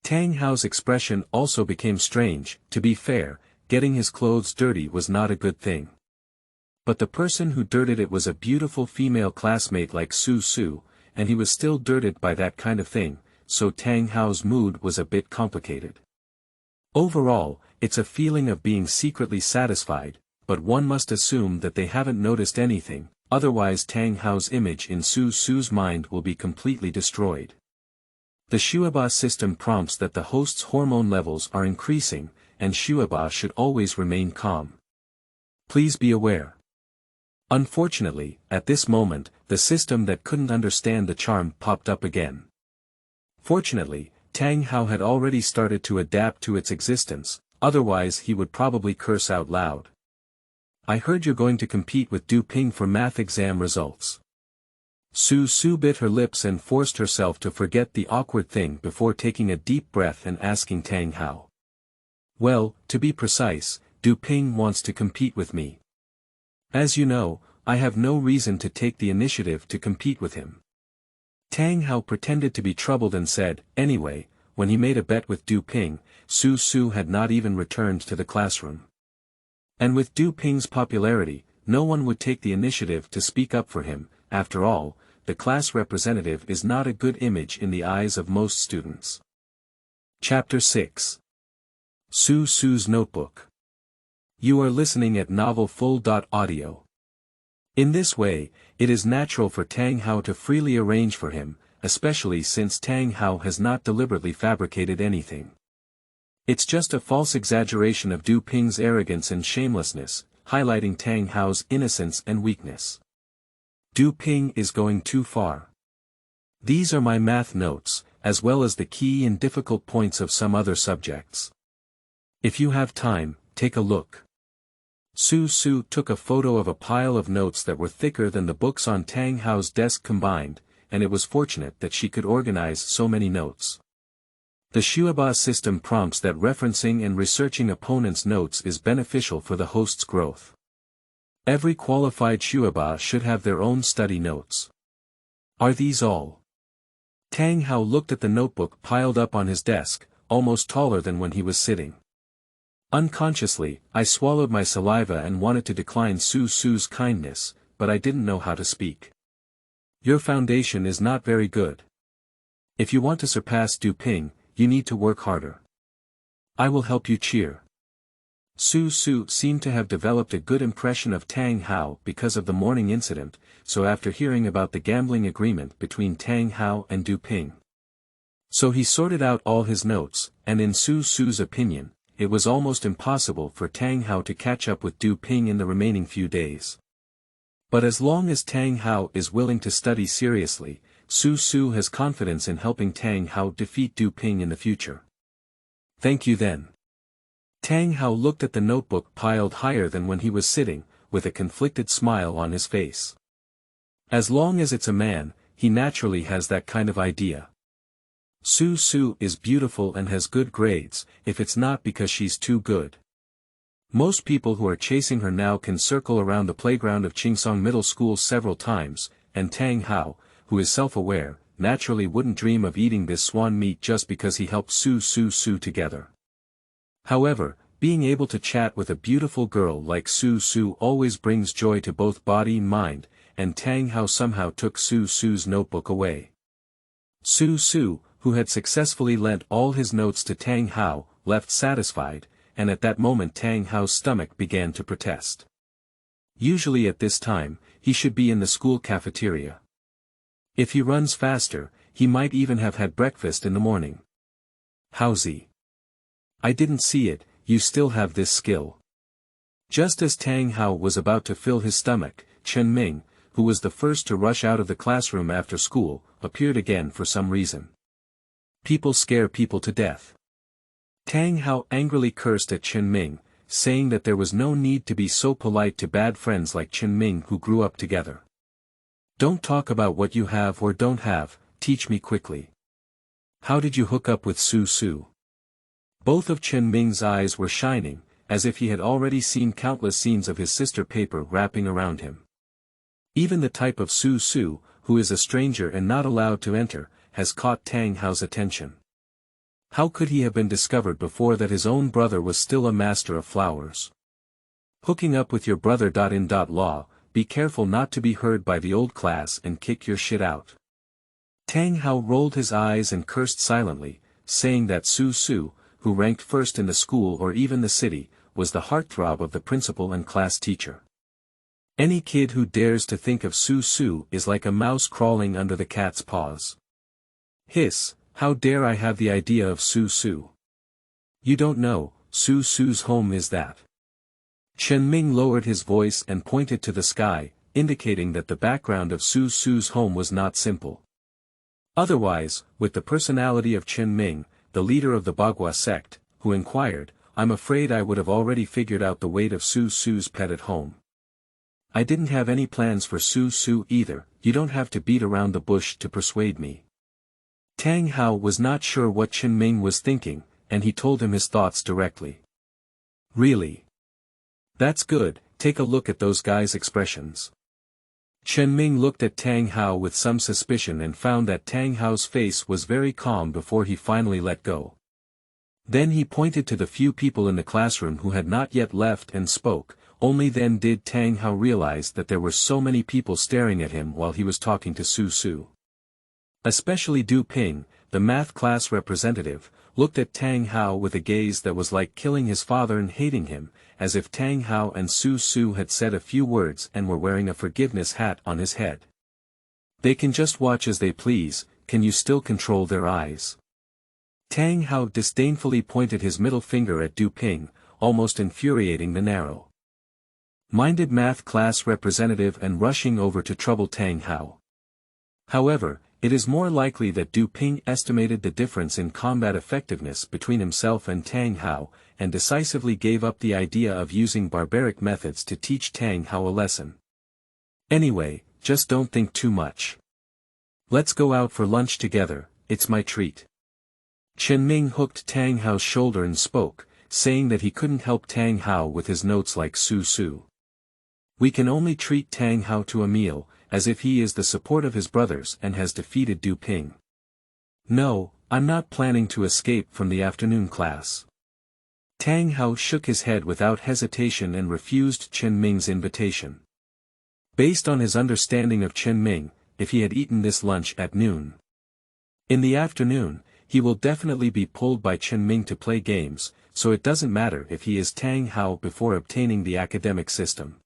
Tang Hao's expression also became strange. To be fair, getting his clothes dirty was not a good thing. But the person who dirtied it was a beautiful female classmate like Su Su, and he was still dirtied by that kind of thing, so Tang Hao's mood was a bit complicated. Overall, it's a feeling of being secretly satisfied, but one must assume that they haven't noticed anything, otherwise Tang Hao's image in Su Su's mind will be completely destroyed. The Shuaba system prompts that the host's hormone levels are increasing, and Shuaba should always remain calm. Please be aware. Unfortunately, at this moment, the system that couldn't understand the charm popped up again. Fortunately, Tang Hao had already started to adapt to its existence, otherwise he would probably curse out loud. I heard you're going to compete with Du Ping for math exam results. Su Su bit her lips and forced herself to forget the awkward thing before taking a deep breath and asking Tang Hao. Well, to be precise, Du Ping wants to compete with me. As you know, I have no reason to take the initiative to compete with him. Tang Hao pretended to be troubled and said, anyway, when he made a bet with Du Ping, Su Su had not even returned to the classroom. And with Du Ping's popularity, no one would take the initiative to speak up for him. After all, the class representative is not a good image in the eyes of most students. Chapter 6. Su Su's Notebook. You are listening at novelfull.audio. In this way, it is natural for Tang Hao to freely arrange for him, especially since Tang Hao has not deliberately fabricated anything. It's just a false exaggeration of Du Ping's arrogance and shamelessness, highlighting Tang Hao's innocence and weakness. Du Ping is going too far. These are my math notes, as well as the key and difficult points of some other subjects. If you have time, take a look. Su Su took a photo of a pile of notes that were thicker than the books on Tang Hao's desk combined, and it was fortunate that she could organize so many notes. The Shuaba system prompts that referencing and researching opponents' notes is beneficial for the host's growth. Every qualified Shuaba should have their own study notes. Are these all? Tang Hao looked at the notebook piled up on his desk, almost taller than when he was sitting. Unconsciously, I swallowed my saliva and wanted to decline Su Su's kindness, but I didn't know how to speak. Your foundation is not very good. If you want to surpass Du Ping, you need to work harder. I will help you cheer. Su Su seemed to have developed a good impression of Tang Hao because of the morning incident, so after hearing about the gambling agreement between Tang Hao and Du Ping. So he sorted out all his notes, and in Su Su's opinion, it was almost impossible for Tang Hao to catch up with Du Ping in the remaining few days. But as long as Tang Hao is willing to study seriously, Su Su has confidence in helping Tang Hao defeat Du Ping in the future. Thank you then. Tang Hao looked at the notebook piled higher than when he was sitting, with a conflicted smile on his face. As long as it's a man, he naturally has that kind of idea. Su Su is beautiful and has good grades, if it's not because she's too good. Most people who are chasing her now can circle around the playground of Qingsong Middle School several times, and Tang Hao, who is self-aware, naturally wouldn't dream of eating this swan meat just because he helped Su Su together. However, being able to chat with a beautiful girl like Su Su always brings joy to both body and mind, and Tang Hao somehow took Su Su's notebook away. Su Su, who had successfully lent all his notes to Tang Hao, left satisfied, and at that moment Tang Hao's stomach began to protest. Usually at this time, he should be in the school cafeteria. If he runs faster, he might even have had breakfast in the morning. Howzy. I didn't see it, you still have this skill. Just as Tang Hao was about to fill his stomach, Chen Ming, who was the first to rush out of the classroom after school, appeared again for some reason. People scare people to death. Tang Hao angrily cursed at Chen Ming, saying that there was no need to be so polite to bad friends like Chen Ming who grew up together. Don't talk about what you have or don't have, teach me quickly. How did you hook up with Su Su? Both of Chen Ming's eyes were shining, as if he had already seen countless scenes of his sister paper wrapping around him. Even the type of Su Su, who is a stranger and not allowed to enter, has caught Tang Hao's attention. How could he have been discovered before that his own brother was still a master of flowers? Hooking up with your brother. In law, be careful not to be heard by the old class and kick your shit out. Tang Hao rolled his eyes and cursed silently, saying that Su Su, who ranked first in the school or even the city, was the heartthrob of the principal and class teacher. Any kid who dares to think of Su Su is like a mouse crawling under the cat's paws. Hiss, how dare I have the idea of Su Su? You don't know, Su Su's home is that. Chen Ming lowered his voice and pointed to the sky, indicating that the background of Su Su's home was not simple. Otherwise, with the personality of Chen Ming, the leader of the Bagua sect, who inquired, I'm afraid I would have already figured out the weight of Su Su's pet at home. I didn't have any plans for Su Su either, you don't have to beat around the bush to persuade me. Tang Hao was not sure what Chen Ming was thinking, and he told him his thoughts directly. Really? That's good, take a look at those guys' expressions. Chen Ming looked at Tang Hao with some suspicion and found that Tang Hao's face was very calm before he finally let go. Then he pointed to the few people in the classroom who had not yet left and spoke, only then did Tang Hao realize that there were so many people staring at him while he was talking to Su Su. Especially Du Ping, the math class representative, looked at Tang Hao with a gaze that was like killing his father and hating him, as if Tang Hao and Su Su had said a few words and were wearing a forgiveness hat on his head. They can just watch as they please, can you still control their eyes? Tang Hao disdainfully pointed his middle finger at Du Ping, almost infuriating the narrow-minded math class representative and rushing over to trouble Tang Hao. However, it is more likely that Du Ping estimated the difference in combat effectiveness between himself and Tang Hao, and decisively gave up the idea of using barbaric methods to teach Tang Hao a lesson. Anyway, just don't think too much. Let's go out for lunch together, it's my treat. Chen Ming hooked Tang Hao's shoulder and spoke, saying that he couldn't help Tang Hao with his notes like Su Su. We can only treat Tang Hao to a meal, as if he is the support of his brothers and has defeated Du Ping. No, I'm not planning to escape from the afternoon class. Tang Hao shook his head without hesitation and refused Chen Ming's invitation. Based on his understanding of Chen Ming, if he had eaten this lunch at noon in the afternoon, he will definitely be pulled by Chen Ming to play games, so it doesn't matter if he is Tang Hao before obtaining the academic system.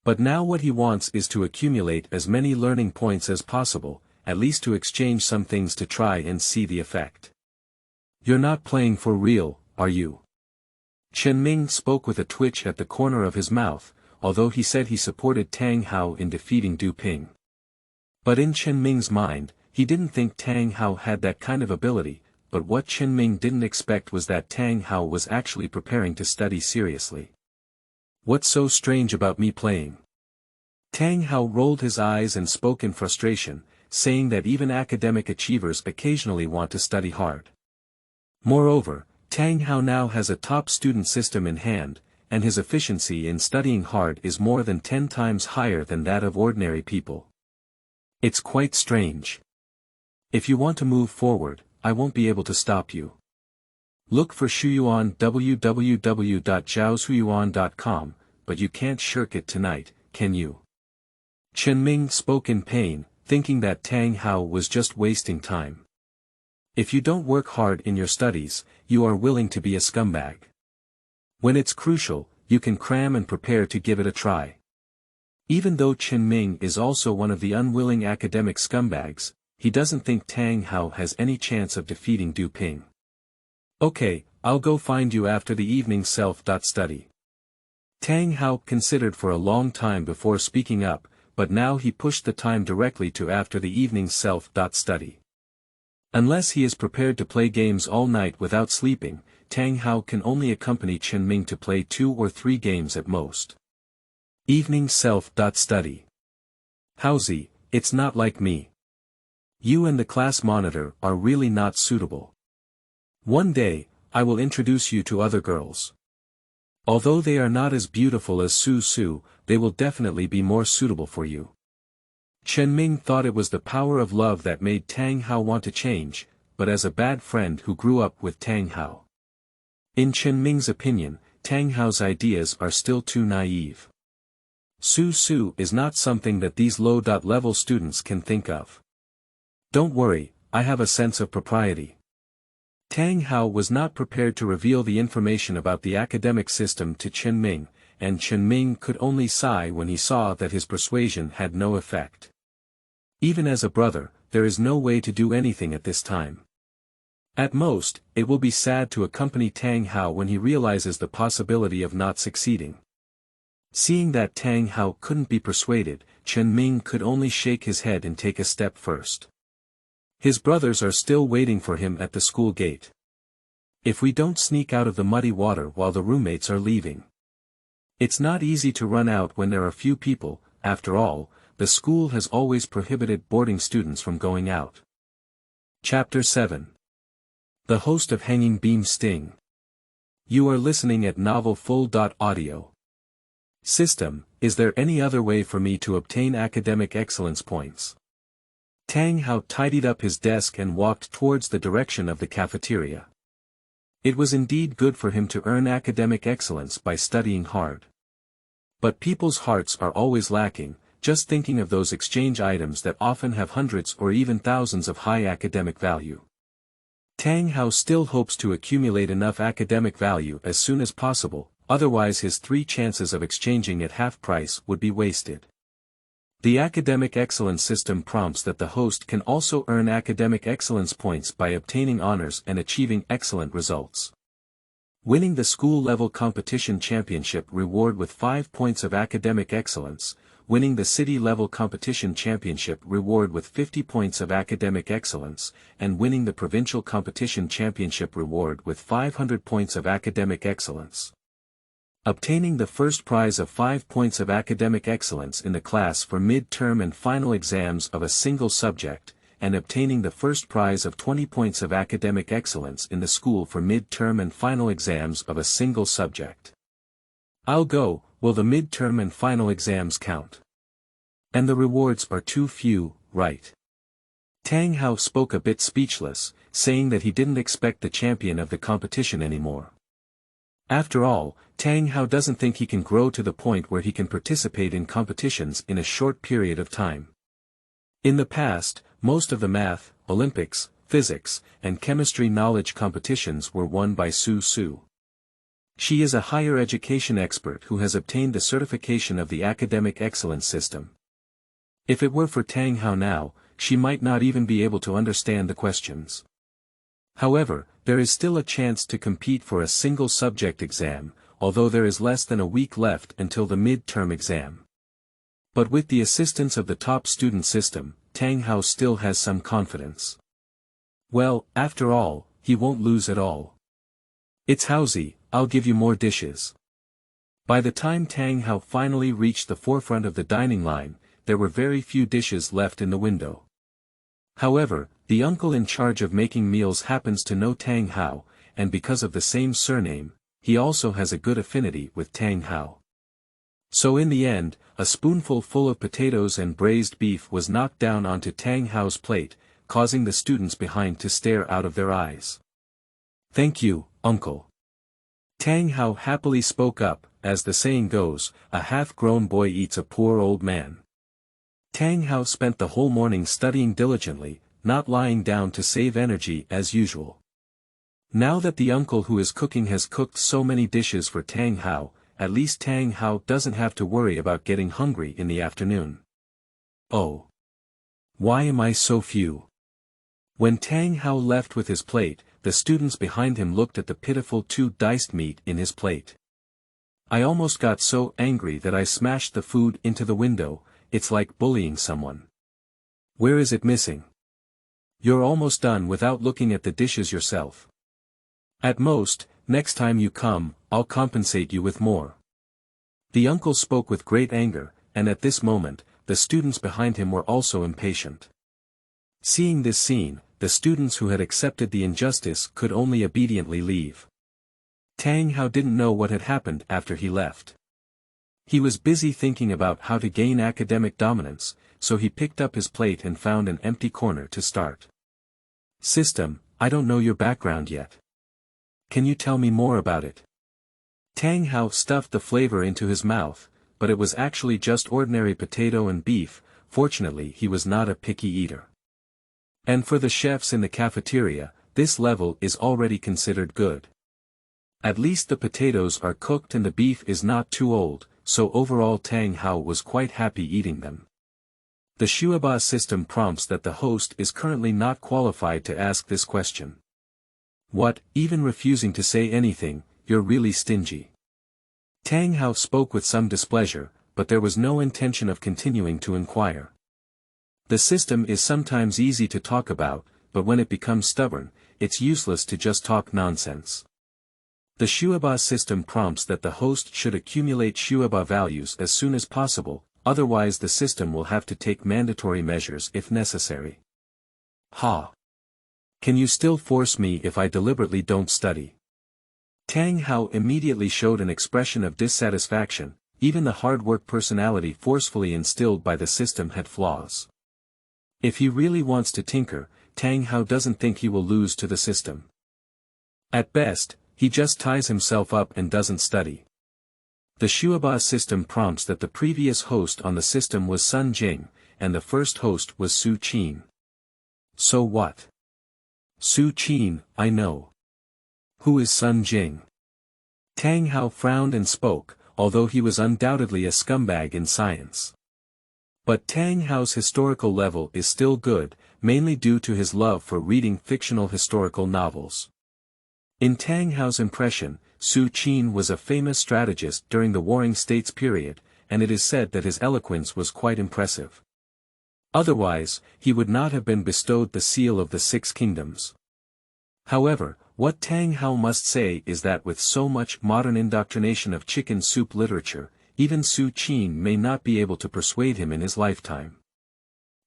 But now what he wants is to accumulate as many learning points as possible, at least to exchange some things to try and see the effect. You're not playing for real, are you? Chen Ming spoke with a twitch at the corner of his mouth, although he said he supported Tang Hao in defeating Du Ping. But in Chen Ming's mind, he didn't think Tang Hao had that kind of ability, but what Chen Ming didn't expect was that Tang Hao was actually preparing to study seriously. What's so strange about me playing? Tang Hao rolled his eyes and spoke in frustration, saying that even academic achievers occasionally want to study hard. Moreover, Tang Hao now has a top student system in hand, and his efficiency in studying hard is more than 10 times higher than that of ordinary people. It's quite strange. If you want to move forward, I won't be able to stop you. Look for Shuyuan www.zhaoshuyuan.com, but you can't shirk it tonight, can you? Chen Ming spoke in pain, thinking that Tang Hao was just wasting time. If you don't work hard in your studies, you are willing to be a scumbag. When it's crucial, you can cram and prepare to give it a try. Even though Chen Ming is also one of the unwilling academic scumbags, he doesn't think Tang Hao has any chance of defeating Du Ping. Okay, I'll go find you after the evening self-study. Tang Hao considered for a long time before speaking up, but now he pushed the time directly to after the evening self-study. Unless he is prepared to play games all night without sleeping, Tang Hao can only accompany Chen Ming to play 2 or 3 games at most. Evening self-study. Haozi, it's not like me. You and the class monitor are really not suitable. One day, I will introduce you to other girls. Although they are not as beautiful as Su Su, they will definitely be more suitable for you. Chen Ming thought it was the power of love that made Tang Hao want to change, but as a bad friend who grew up with Tang Hao. In Chen Ming's opinion, Tang Hao's ideas are still too naive. Su Su is not something that these low-level students can think of. Don't worry, I have a sense of propriety. Tang Hao was not prepared to reveal the information about the academic system to Chen Ming, and Chen Ming could only sigh when he saw that his persuasion had no effect. Even as a brother, there is no way to do anything at this time. At most, it will be sad to accompany Tang Hao when he realizes the possibility of not succeeding. Seeing that Tang Hao couldn't be persuaded, Chen Ming could only shake his head and take a step first. His brothers are still waiting for him at the school gate. If we don't sneak out of the muddy water while the roommates are leaving. It's not easy to run out when there are few people. After all, the school has always prohibited boarding students from going out. Chapter 7. The host of Hanging Beam Sting. You are listening at Novel Full.audio. System, is there any other way for me to obtain academic excellence points? Tang Hao tidied up his desk and walked towards the direction of the cafeteria. It was indeed good for him to earn academic excellence by studying hard. But people's hearts are always lacking, just thinking of those exchange items that often have hundreds or even thousands of high academic value. Tang Hao still hopes to accumulate enough academic value as soon as possible, otherwise his 3 chances of exchanging at half price would be wasted. The academic excellence system prompts that the host can also earn academic excellence points by obtaining honors and achieving excellent results. Winning the school-level competition championship reward with 5 points of academic excellence, winning the city-level competition championship reward with 50 points of academic excellence, and winning the provincial competition championship reward with 500 points of academic excellence. Obtaining the first prize of 5 points of academic excellence in the class for mid-term and final exams of a single subject, and obtaining the first prize of 20 points of academic excellence in the school for mid-term and final exams of a single subject. I'll go, will the mid-term and final exams count? And the rewards are too few, right? Tang Hao spoke a bit speechless, saying that he didn't expect the champion of the competition anymore. After all, Tang Hao doesn't think he can grow to the point where he can participate in competitions in a short period of time. In the past, most of the math, Olympics, physics, and chemistry knowledge competitions were won by Su Su. She is a higher education expert who has obtained the certification of the academic excellence system. If it were for Tang Hao now, she might not even be able to understand the questions. However, there is still a chance to compete for a single subject exam, although there is less than a week left until the mid-term exam. But with the assistance of the top student system, Tang Hao still has some confidence. Well, after all, he won't lose at all. It's Haozi, I'll give you more dishes. By the time Tang Hao finally reached the forefront of the dining line, there were very few dishes left in the window. However, the uncle in charge of making meals happens to know Tang Hao, and because of the same surname, he also has a good affinity with Tang Hao. So in the end, a spoonful full of potatoes and braised beef was knocked down onto Tang Hao's plate, causing the students behind to stare out of their eyes. Thank you, uncle. Tang Hao happily spoke up, as the saying goes, a half-grown boy eats a poor old man. Tang Hao spent the whole morning studying diligently, not lying down to save energy as usual. Now that the uncle who is cooking has cooked so many dishes for Tang Hao, at least Tang Hao doesn't have to worry about getting hungry in the afternoon. Oh. Why am I so few? When Tang Hao left with his plate, the students behind him looked at the pitiful 2 diced meat in his plate. I almost got so angry that I smashed the food into the window. It's like bullying someone. Where is it missing? You're almost done without looking at the dishes yourself. At most, next time you come, I'll compensate you with more. The uncle spoke with great anger, and at this moment, the students behind him were also impatient. Seeing this scene, the students who had accepted the injustice could only obediently leave. Tang Hao didn't know what had happened after he left. He was busy thinking about how to gain academic dominance, so he picked up his plate and found an empty corner to start. System, I don't know your background yet. Can you tell me more about it? Tang Hao stuffed the flavor into his mouth, but it was actually just ordinary potato and beef. Fortunately he was not a picky eater. And for the chefs in the cafeteria, this level is already considered good. At least the potatoes are cooked and the beef is not too old, so overall Tang Hao was quite happy eating them. The Shuaba system prompts that the host is currently not qualified to ask this question. What, even refusing to say anything, you're really stingy. Tang Hao spoke with some displeasure, but there was no intention of continuing to inquire. The system is sometimes easy to talk about, but when it becomes stubborn, it's useless to just talk nonsense. The Shuaba system prompts that the host should accumulate Shuaba values as soon as possible, otherwise the system will have to take mandatory measures if necessary. Ha! Can you still force me if I deliberately don't study? Tang Hao immediately showed an expression of dissatisfaction. Even the hard work personality forcefully instilled by the system had flaws. If he really wants to tinker, Tang Hao doesn't think he will lose to the system. At best, he just ties himself up and doesn't study. The Shuaba system prompts that the previous host on the system was Sun Jing, and the first host was Su Qin. So what? Su Qin, I know. Who is Sun Jing? Tang Hao frowned and spoke, although he was undoubtedly a scumbag in science. But Tang Hao's historical level is still good, mainly due to his love for reading fictional historical novels. In Tang Hao's impression, Su Qin was a famous strategist during the Warring States period, and it is said that his eloquence was quite impressive. Otherwise, he would not have been bestowed the seal of the 6 kingdoms. However, what Tang Hao must say is that with so much modern indoctrination of chicken soup literature, even Su Qin may not be able to persuade him in his lifetime.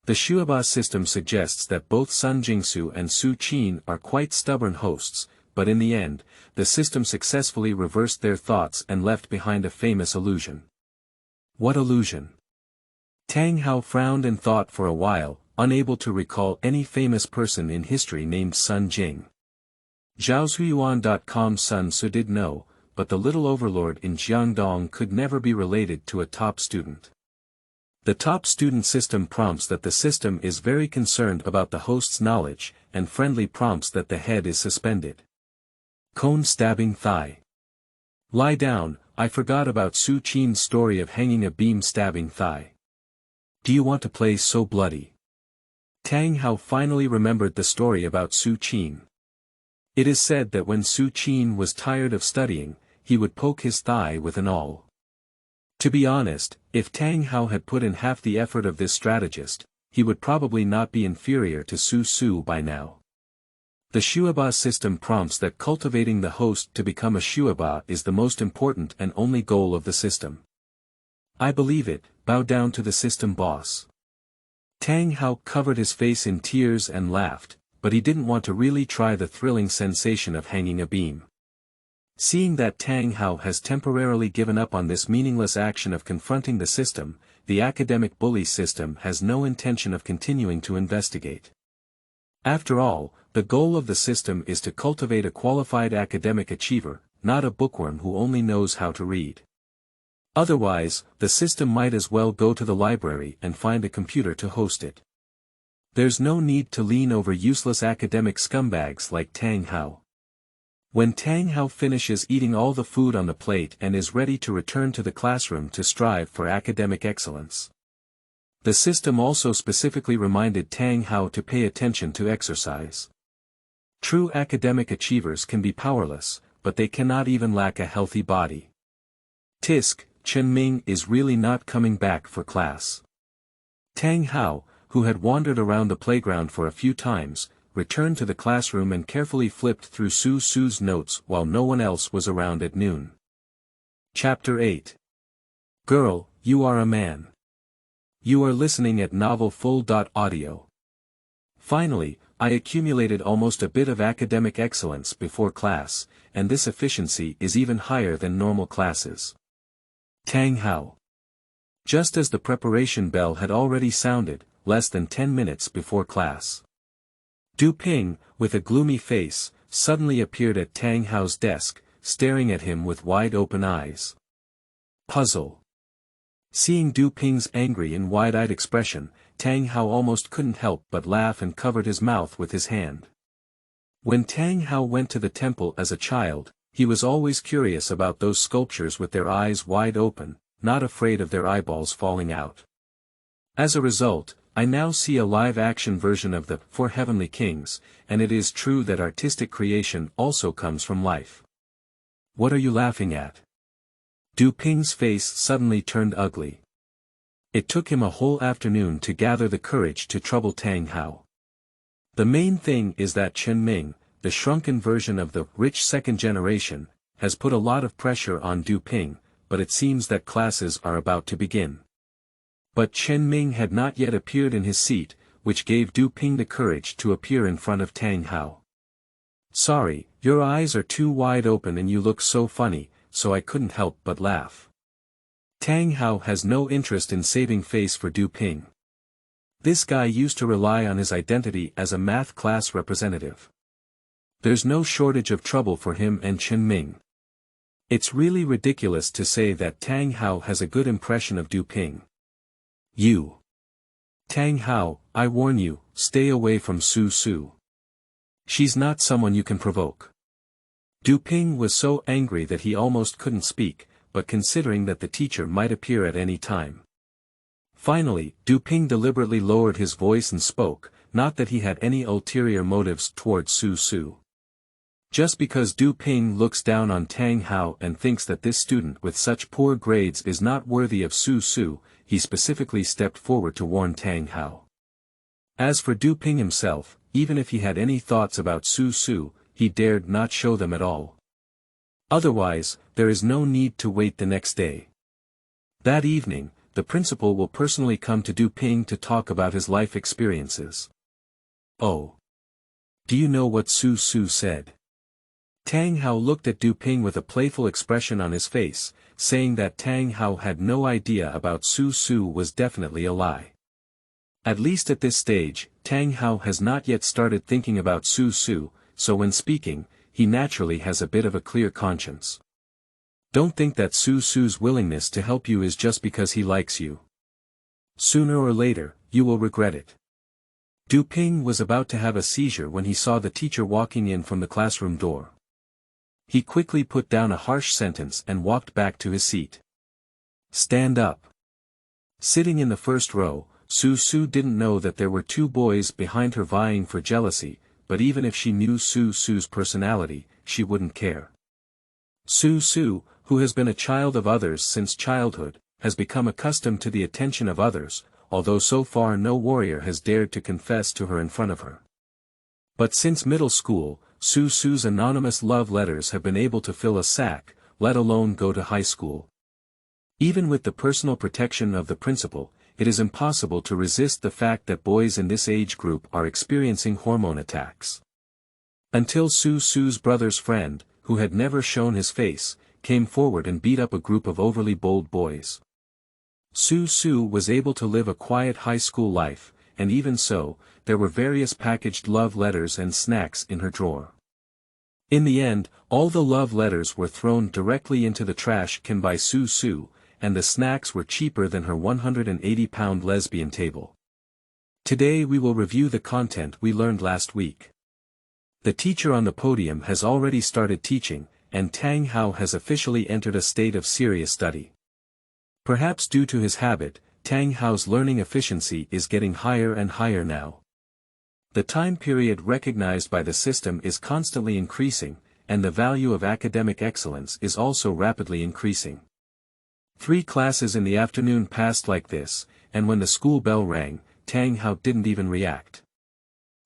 The Shuaba system suggests that both Sun Jingsu and Su Qin are quite stubborn hosts, but in the end, the system successfully reversed their thoughts and left behind a famous illusion. What illusion? Tang Hao frowned and thought for a while, unable to recall any famous person in history named Sun Jing. Zhaozuiyuan.com Sun Tzu did know, but the little overlord in Jiangdong could never be related to a top student. The top student system prompts that the system is very concerned about the host's knowledge, and friendly prompts that the head is suspended. Cone stabbing thigh. Lie down, I forgot about Su Qin's story of hanging a beam stabbing thigh. Do you want to play so bloody? Tang Hao finally remembered the story about Su Qin. It is said that when Su Qin was tired of studying, he would poke his thigh with an awl. To be honest, if Tang Hao had put in half the effort of this strategist, he would probably not be inferior to Su Su by now. The Shuaba system prompts that cultivating the host to become a Shuaba is the most important and only goal of the system. I believe it, bow down to the system boss. Tang Hao covered his face in tears and laughed, but he didn't want to really try the thrilling sensation of hanging a beam. Seeing that Tang Hao has temporarily given up on this meaningless action of confronting the system, the academic bully system has no intention of continuing to investigate. After all, the goal of the system is to cultivate a qualified academic achiever, not a bookworm who only knows how to read. Otherwise, the system might as well go to the library and find a computer to host it. There's no need to lean over useless academic scumbags like Tang Hao. When Tang Hao finishes eating all the food on the plate and is ready to return to the classroom to strive for academic excellence. The system also specifically reminded Tang Hao to pay attention to exercise. True academic achievers can be powerless, but they cannot even lack a healthy body. Tisk, Chen Ming is really not coming back for class. Tang Hao, who had wandered around the playground for a few times, returned to the classroom and carefully flipped through Su Su's notes while no one else was around at noon. Chapter 8. Girl, you are a man. You are listening at novel full.audio. Finally, I accumulated almost a bit of academic excellence before class, and this efficiency is even higher than normal classes. Tang Hao. Just as the preparation bell had already sounded, less than 10 minutes before class. Du Ping, with a gloomy face, suddenly appeared at Tang Hao's desk, staring at him with wide-open eyes. Puzzle. Seeing Du Ping's angry and wide-eyed expression, Tang Hao almost couldn't help but laugh and covered his mouth with his hand. When Tang Hao went to the temple as a child, he was always curious about those sculptures with their eyes wide open, not afraid of their eyeballs falling out. As a result, I now see a live-action version of the Four Heavenly Kings, and it is true that artistic creation also comes from life. What are you laughing at? Du Ping's face suddenly turned ugly. It took him a whole afternoon to gather the courage to trouble Tang Hao. The main thing is that Chen Ming, the shrunken version of the rich second generation, has put a lot of pressure on Du Ping, but it seems that classes are about to begin. But Chen Ming had not yet appeared in his seat, which gave Du Ping the courage to appear in front of Tang Hao. Sorry, your eyes are too wide open and you look so funny, so I couldn't help but laugh. Tang Hao has no interest in saving face for Du Ping. This guy used to rely on his identity as a math class representative. There's no shortage of trouble for him and Chen Ming. It's really ridiculous to say that Tang Hao has a good impression of Du Ping. You. Tang Hao, I warn you, stay away from Su Su. She's not someone you can provoke. Du Ping was so angry that he almost couldn't speak, but considering that the teacher might appear at any time. Finally, Du Ping deliberately lowered his voice and spoke, not that he had any ulterior motives toward Su Su. Just because Du Ping looks down on Tang Hao and thinks that this student with such poor grades is not worthy of Su Su, he specifically stepped forward to warn Tang Hao. As for Du Ping himself, even if he had any thoughts about Su Su, he dared not show them at all. Otherwise, there is no need to wait the next day. That evening, the principal will personally come to Du Ping to talk about his life experiences. Oh. Do you know what Su Su said? Tang Hao looked at Du Ping with a playful expression on his face, saying that Tang Hao had no idea about Su Su was definitely a lie. At least at this stage, Tang Hao has not yet started thinking about Su Su, so when speaking, he naturally has a bit of a clear conscience. Don't think that Su Su's willingness to help you is just because he likes you. Sooner or later, you will regret it. Du Ping was about to have a seizure when he saw the teacher walking in from the classroom door. He quickly put down a harsh sentence and walked back to his seat. Stand up. Sitting in the first row, Su Su didn't know that there were two boys behind her vying for jealousy, but even if she knew Su Su's personality, she wouldn't care. Su Su, who has been a child of others since childhood, has become accustomed to the attention of others, although so far no warrior has dared to confess to her in front of her. But since middle school, Su Su's anonymous love letters have been able to fill a sack, let alone go to high school. Even with the personal protection of the principal, it is impossible to resist the fact that boys in this age group are experiencing hormone attacks. Until Su Su's brother's friend, who had never shown his face, came forward and beat up a group of overly bold boys. Su Su was able to live a quiet high school life, and even so, there were various packaged love letters and snacks in her drawer. In the end, all the love letters were thrown directly into the trash can by Su Su, and the snacks were cheaper than her 180-pound lesbian table. Today we will review the content we learned last week. The teacher on the podium has already started teaching, and Tang Hao has officially entered a state of serious study. Perhaps due to his habit, Tang Hao's learning efficiency is getting higher and higher now. The time period recognized by the system is constantly increasing, and the value of academic excellence is also rapidly increasing. 3 classes in the afternoon passed like this, and when the school bell rang, Tang Hao didn't even react.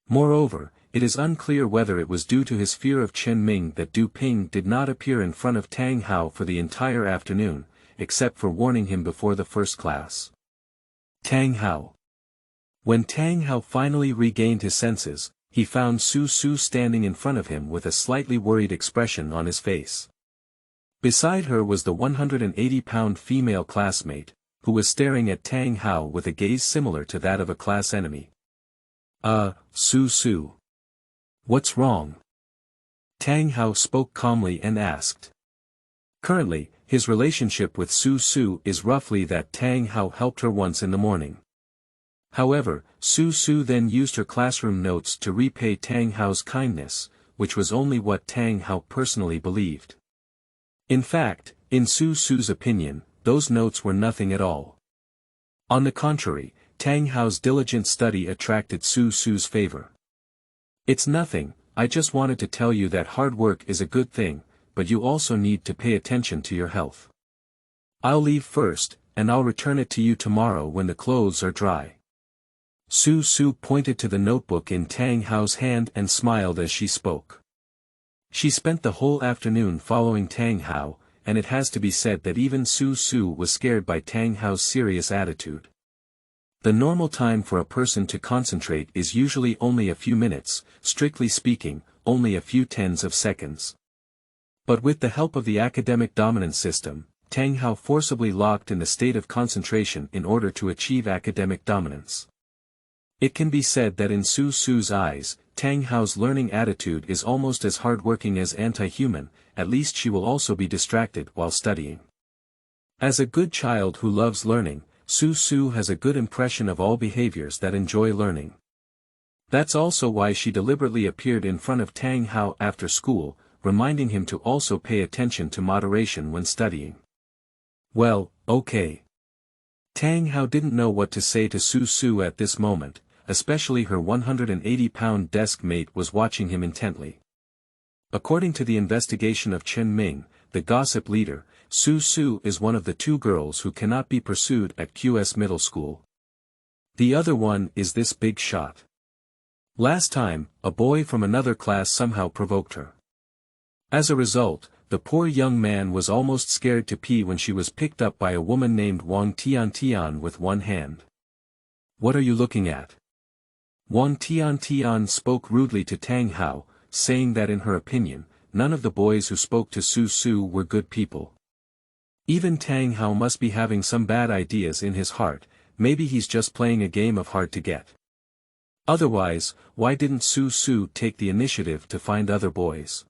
Moreover, it is unclear whether it was due to his fear of Chen Ming that Du Ping did not appear in front of Tang Hao for the entire afternoon, except for warning him before the first class. Tang Hao. When Tang Hao finally regained his senses, he found Su Su standing in front of him with a slightly worried expression on his face. Beside her was the 180-pound female classmate, who was staring at Tang Hao with a gaze similar to that of a class enemy. Su Su. What's wrong? Tang Hao spoke calmly and asked. Currently, his relationship with Su Su is roughly that Tang Hao helped her once in the morning. However, Su Su then used her classroom notes to repay Tang Hao's kindness, which was only what Tang Hao personally believed. In fact, in Su Su's opinion, those notes were nothing at all. On the contrary, Tang Hao's diligent study attracted Su Su's favor. It's nothing, I just wanted to tell you that hard work is a good thing, but you also need to pay attention to your health. I'll leave first, and I'll return it to you tomorrow when the clothes are dry. Su Su pointed to the notebook in Tang Hao's hand and smiled as she spoke. She spent the whole afternoon following Tang Hao, and it has to be said that even Su Su was scared by Tang Hao's serious attitude. The normal time for a person to concentrate is usually only a few minutes, strictly speaking, only a few tens of seconds. But with the help of the academic dominance system, Tang Hao forcibly locked in the state of concentration in order to achieve academic dominance. It can be said that in Su Su's eyes, Tang Hao's learning attitude is almost as hardworking as anti-human, at least she will also be distracted while studying. As a good child who loves learning, Su Su has a good impression of all behaviors that enjoy learning. That's also why she deliberately appeared in front of Tang Hao after school, reminding him to also pay attention to moderation when studying. Well, okay. Tang Hao didn't know what to say to Su Su at this moment, especially her 180-pound desk mate was watching him intently. According to the investigation of Chen Ming, the gossip leader, Su Su is one of the 2 girls who cannot be pursued at QS Middle School. The other one is this big shot. Last time, a boy from another class somehow provoked her. As a result, the poor young man was almost scared to pee when she was picked up by a woman named Wang Tian with one hand. What are you looking at? Wang Tian spoke rudely to Tang Hao, saying that in her opinion, none of the boys who spoke to Su Su were good people. Even Tang Hao must be having some bad ideas in his heart, maybe he's just playing a game of hard to get. Otherwise, why didn't Su Su take the initiative to find other boys?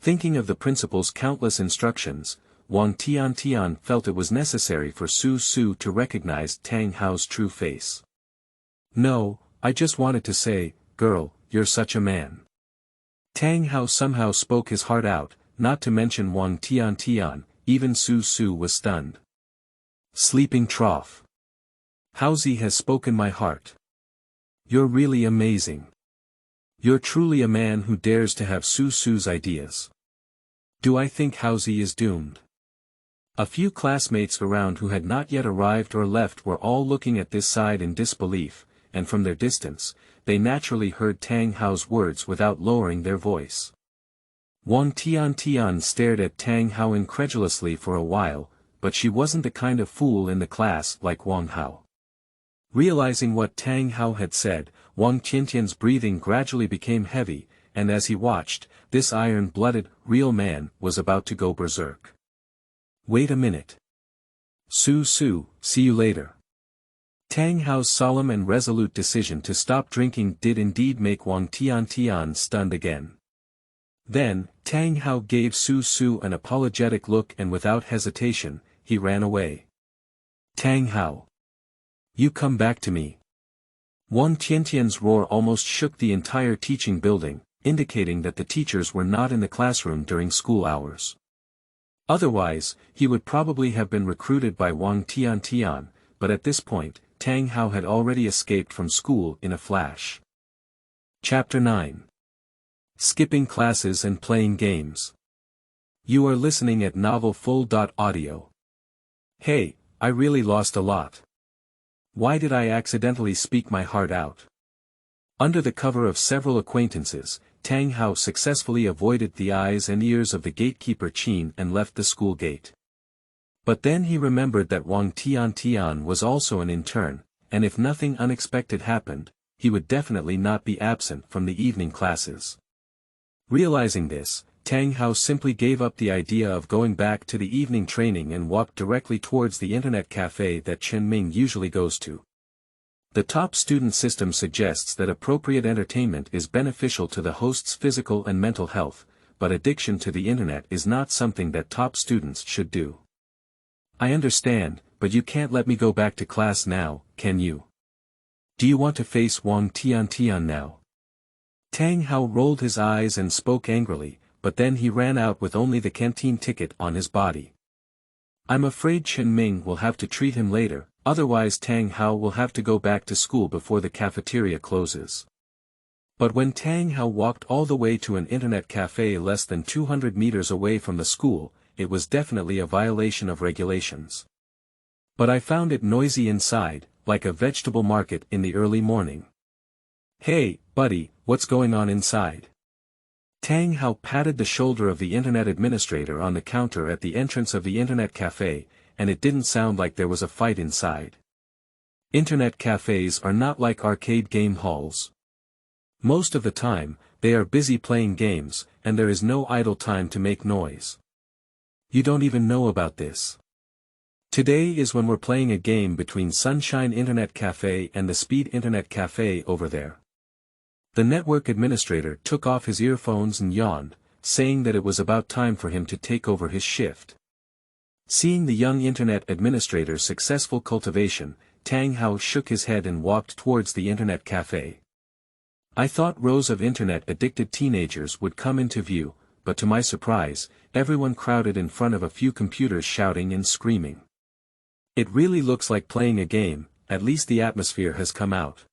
Thinking of the principal's countless instructions, Wang Tian felt it was necessary for Su Su to recognize Tang Hao's true face. No, I just wanted to say, girl, you're such a man. Tang Hao somehow spoke his heart out, not to mention Wang Tian, even Su Su was stunned. Sleeping trough. Haozi has spoken my heart. You're really amazing. You're truly a man who dares to have Su Su's ideas. Do I think Haozi is doomed? A few classmates around who had not yet arrived or left were all looking at this side in disbelief, and from their distance, they naturally heard Tang Hao's words without lowering their voice. Wang Tian stared at Tang Hao incredulously for a while, but she wasn't the kind of fool in the class like Wang Hao. Realizing what Tang Hao had said, Wang Tian's breathing gradually became heavy, and as he watched, this iron-blooded, real man was about to go berserk. Wait a minute. Su Su, see you later. Tang Hao's solemn and resolute decision to stop drinking did indeed make Wang Tian stunned again. Then, Tang Hao gave Su Su an apologetic look and without hesitation, he ran away. Tang Hao. You come back to me. Wang Tian's roar almost shook the entire teaching building, indicating that the teachers were not in the classroom during school hours. Otherwise, he would probably have been recruited by Wang Tian, but at this point, Tang Hao had already escaped from school in a flash. Chapter 9. Skipping classes and playing games. You are listening at novelfull.audio. Hey, I really lost a lot. Why did I accidentally speak my heart out? Under the cover of several acquaintances, Tang Hao successfully avoided the eyes and ears of the gatekeeper Qin and left the school gate. But then he remembered that Wang Tian was also an intern, and if nothing unexpected happened, he would definitely not be absent from the evening classes. Realizing this, Tang Hao simply gave up the idea of going back to the evening training and walked directly towards the internet cafe that Chen Ming usually goes to. The top student system suggests that appropriate entertainment is beneficial to the host's physical and mental health, but addiction to the internet is not something that top students should do. I understand, but you can't let me go back to class now, can you? Do you want to face Wang Tian now? Tang Hao rolled his eyes and spoke angrily, but then he ran out with only the canteen ticket on his body. I'm afraid Chen Ming will have to treat him later, otherwise Tang Hao will have to go back to school before the cafeteria closes. But when Tang Hao walked all the way to an internet cafe less than 200 meters away from the school, it was definitely a violation of regulations. But I found it noisy inside, like a vegetable market in the early morning. Hey, buddy, what's going on inside? Tang Hao patted the shoulder of the internet administrator on the counter at the entrance of the internet cafe, and it didn't sound like there was a fight inside. Internet cafes are not like arcade game halls. Most of the time, they are busy playing games, and there is no idle time to make noise. You don't even know about this. Today is when we're playing a game between Sunshine Internet Cafe and the Speed Internet Cafe over there. The network administrator took off his earphones and yawned, saying that it was about time for him to take over his shift. Seeing the young internet administrator's successful cultivation, Tang Hao shook his head and walked towards the internet cafe. I thought rows of internet-addicted teenagers would come into view, but to my surprise, everyone crowded in front of a few computers shouting and screaming. It really looks like playing a game, at least the atmosphere has come out.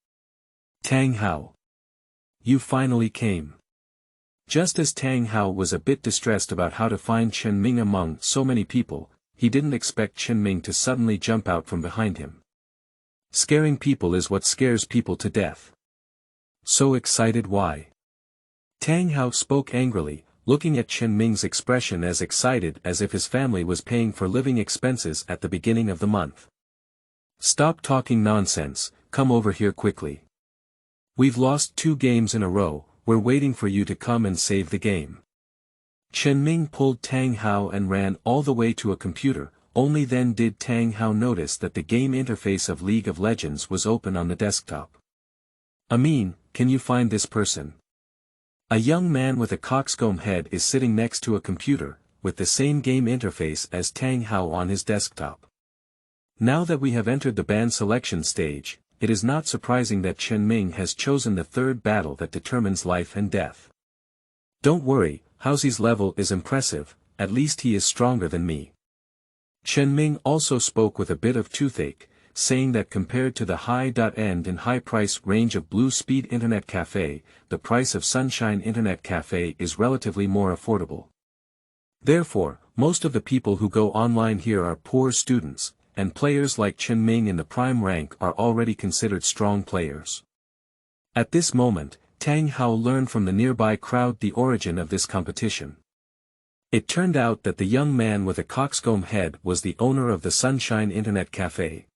Tang Hao. You finally came. Just as Tang Hao was a bit distressed about how to find Chen Ming among so many people, he didn't expect Chen Ming to suddenly jump out from behind him. Scaring people is what scares people to death. So excited, why? Tang Hao spoke angrily, looking at Chen Ming's expression as excited as if his family was paying for living expenses at the beginning of the month. Stop talking nonsense, come over here quickly. We've lost 2 games in a row, we're waiting for you to come and save the game. Chen Ming pulled Tang Hao and ran all the way to a computer, only then did Tang Hao notice that the game interface of League of Legends was open on the desktop. Amin, can you find this person? A young man with a coxcomb head is sitting next to a computer, with the same game interface as Tang Hao on his desktop. Now that we have entered the band selection stage, it is not surprising that Chen Ming has chosen the third battle that determines life and death. Don't worry, Haoxi's level is impressive, at least he is stronger than me. Chen Ming also spoke with a bit of toothache, saying that compared to the high-end and high-price range of Blue Speed Internet Cafe, the price of Sunshine Internet Cafe is relatively more affordable. Therefore, most of the people who go online here are poor students, and players like Chen Ming in the prime rank are already considered strong players. At this moment, Tang Hao learned from the nearby crowd the origin of this competition. It turned out that the young man with a coxcomb head was the owner of the Sunshine Internet Cafe.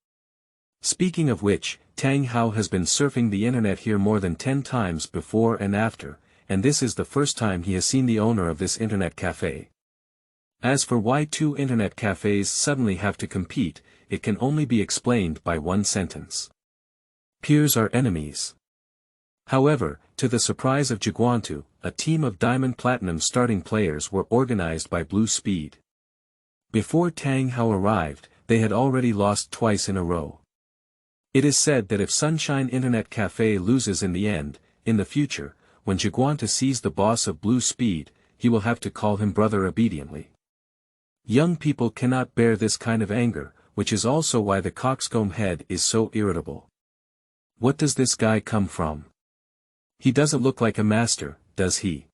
Speaking of which, Tang Hao has been surfing the internet here more than 10 times before and after, and this is the first time he has seen the owner of this internet cafe. As for why 2 internet cafes suddenly have to compete, it can only be explained by one sentence. Peers are enemies. However, to the surprise of Jiguantu, a team of Diamond Platinum starting players were organized by Blue Speed. Before Tang Hao arrived, they had already lost twice in a row. It is said that if Sunshine Internet Cafe loses in the end, in the future, when Jiguanta sees the boss of Blue Speed, he will have to call him brother obediently. Young people cannot bear this kind of anger, which is also why the coxcomb head is so irritable. What does this guy come from? He doesn't look like a master, does he?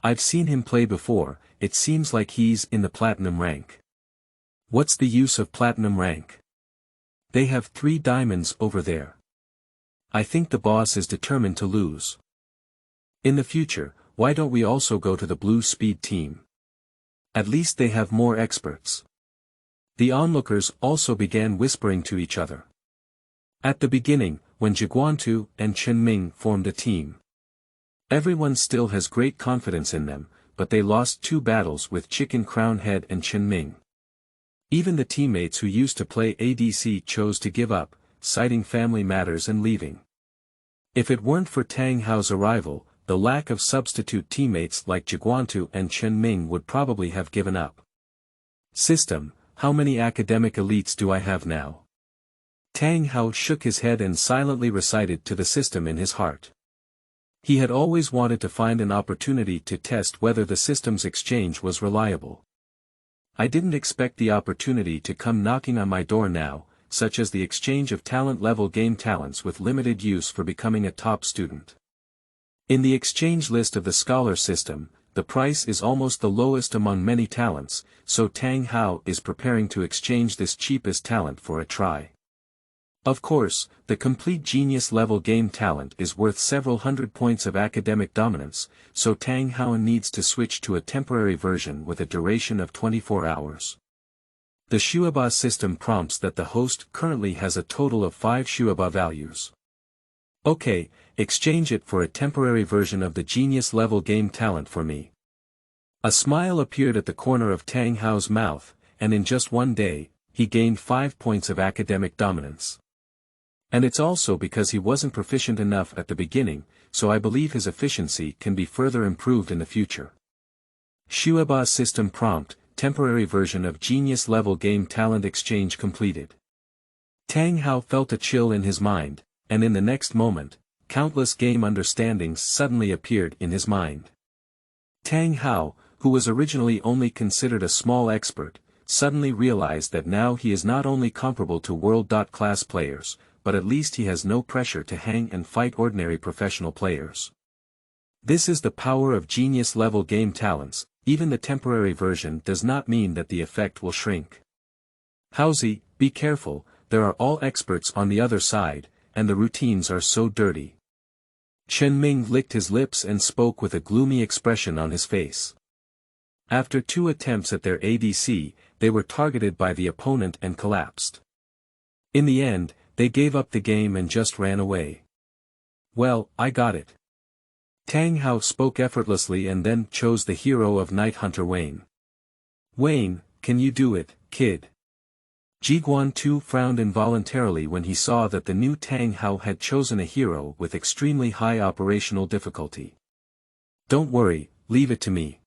I've seen him play before, it seems like he's in the platinum rank. What's the use of platinum rank? They have 3 diamonds over there. I think the boss is determined to lose. In the future, why don't we also go to the Blue Speed team? At least they have more experts. The onlookers also began whispering to each other. At the beginning, when Jiguantu and Chenming formed a team, everyone still has great confidence in them, but they lost 2 battles with Chicken Crown Head and Chenming. Even the teammates who used to play ADC chose to give up, citing family matters and leaving. If it weren't for Tang Hao's arrival, the lack of substitute teammates like Jiguantu and Chenming would probably have given up. System, how many academic elites do I have now? Tang Hao shook his head and silently recited to the system in his heart. He had always wanted to find an opportunity to test whether the system's exchange was reliable. I didn't expect the opportunity to come knocking on my door now, such as the exchange of talent-level game talents with limited use for becoming a top student. In the exchange list of the scholar system, the price is almost the lowest among many talents, so Tang Hao is preparing to exchange this cheapest talent for a try. Of course, the complete genius-level game talent is worth several hundred points of academic dominance, so Tang Hao needs to switch to a temporary version with a duration of 24 hours. The Shuaba system prompts that the host currently has a total of 5 Shuaba values. Okay, exchange it for a temporary version of the genius-level game talent for me. A smile appeared at the corner of Tang Hao's mouth, and in just one day, he gained 5 points of academic dominance. And it's also because he wasn't proficient enough at the beginning, so I believe his efficiency can be further improved in the future. Shuaba system prompt, temporary version of genius-level game talent exchange completed. Tang Hao felt a chill in his mind, and in the next moment, countless game understandings suddenly appeared in his mind. Tang Hao, who was originally only considered a small expert, suddenly realized that now he is not only comparable to world-class players, but at least he has no pressure to hang and fight ordinary professional players. This is the power of genius-level game talents. Even the temporary version does not mean that the effect will shrink. Haozi, be careful, there are all experts on the other side, and the routines are so dirty. Chenming licked his lips and spoke with a gloomy expression on his face. After 2 attempts at their ADC, they were targeted by the opponent and collapsed. In the end, they gave up the game and just ran away. Well, I got it. Tang Hao spoke effortlessly and then chose the hero of Night Hunter Wayne. Wayne, can you do it, kid? Jiguantu frowned involuntarily when he saw that the new Tang Hao had chosen a hero with extremely high operational difficulty. Don't worry, leave it to me.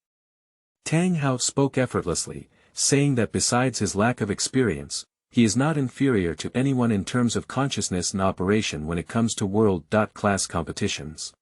Tang Hao spoke effortlessly, saying that besides his lack of experience, he is not inferior to anyone in terms of consciousness and operation when it comes to world-class competitions.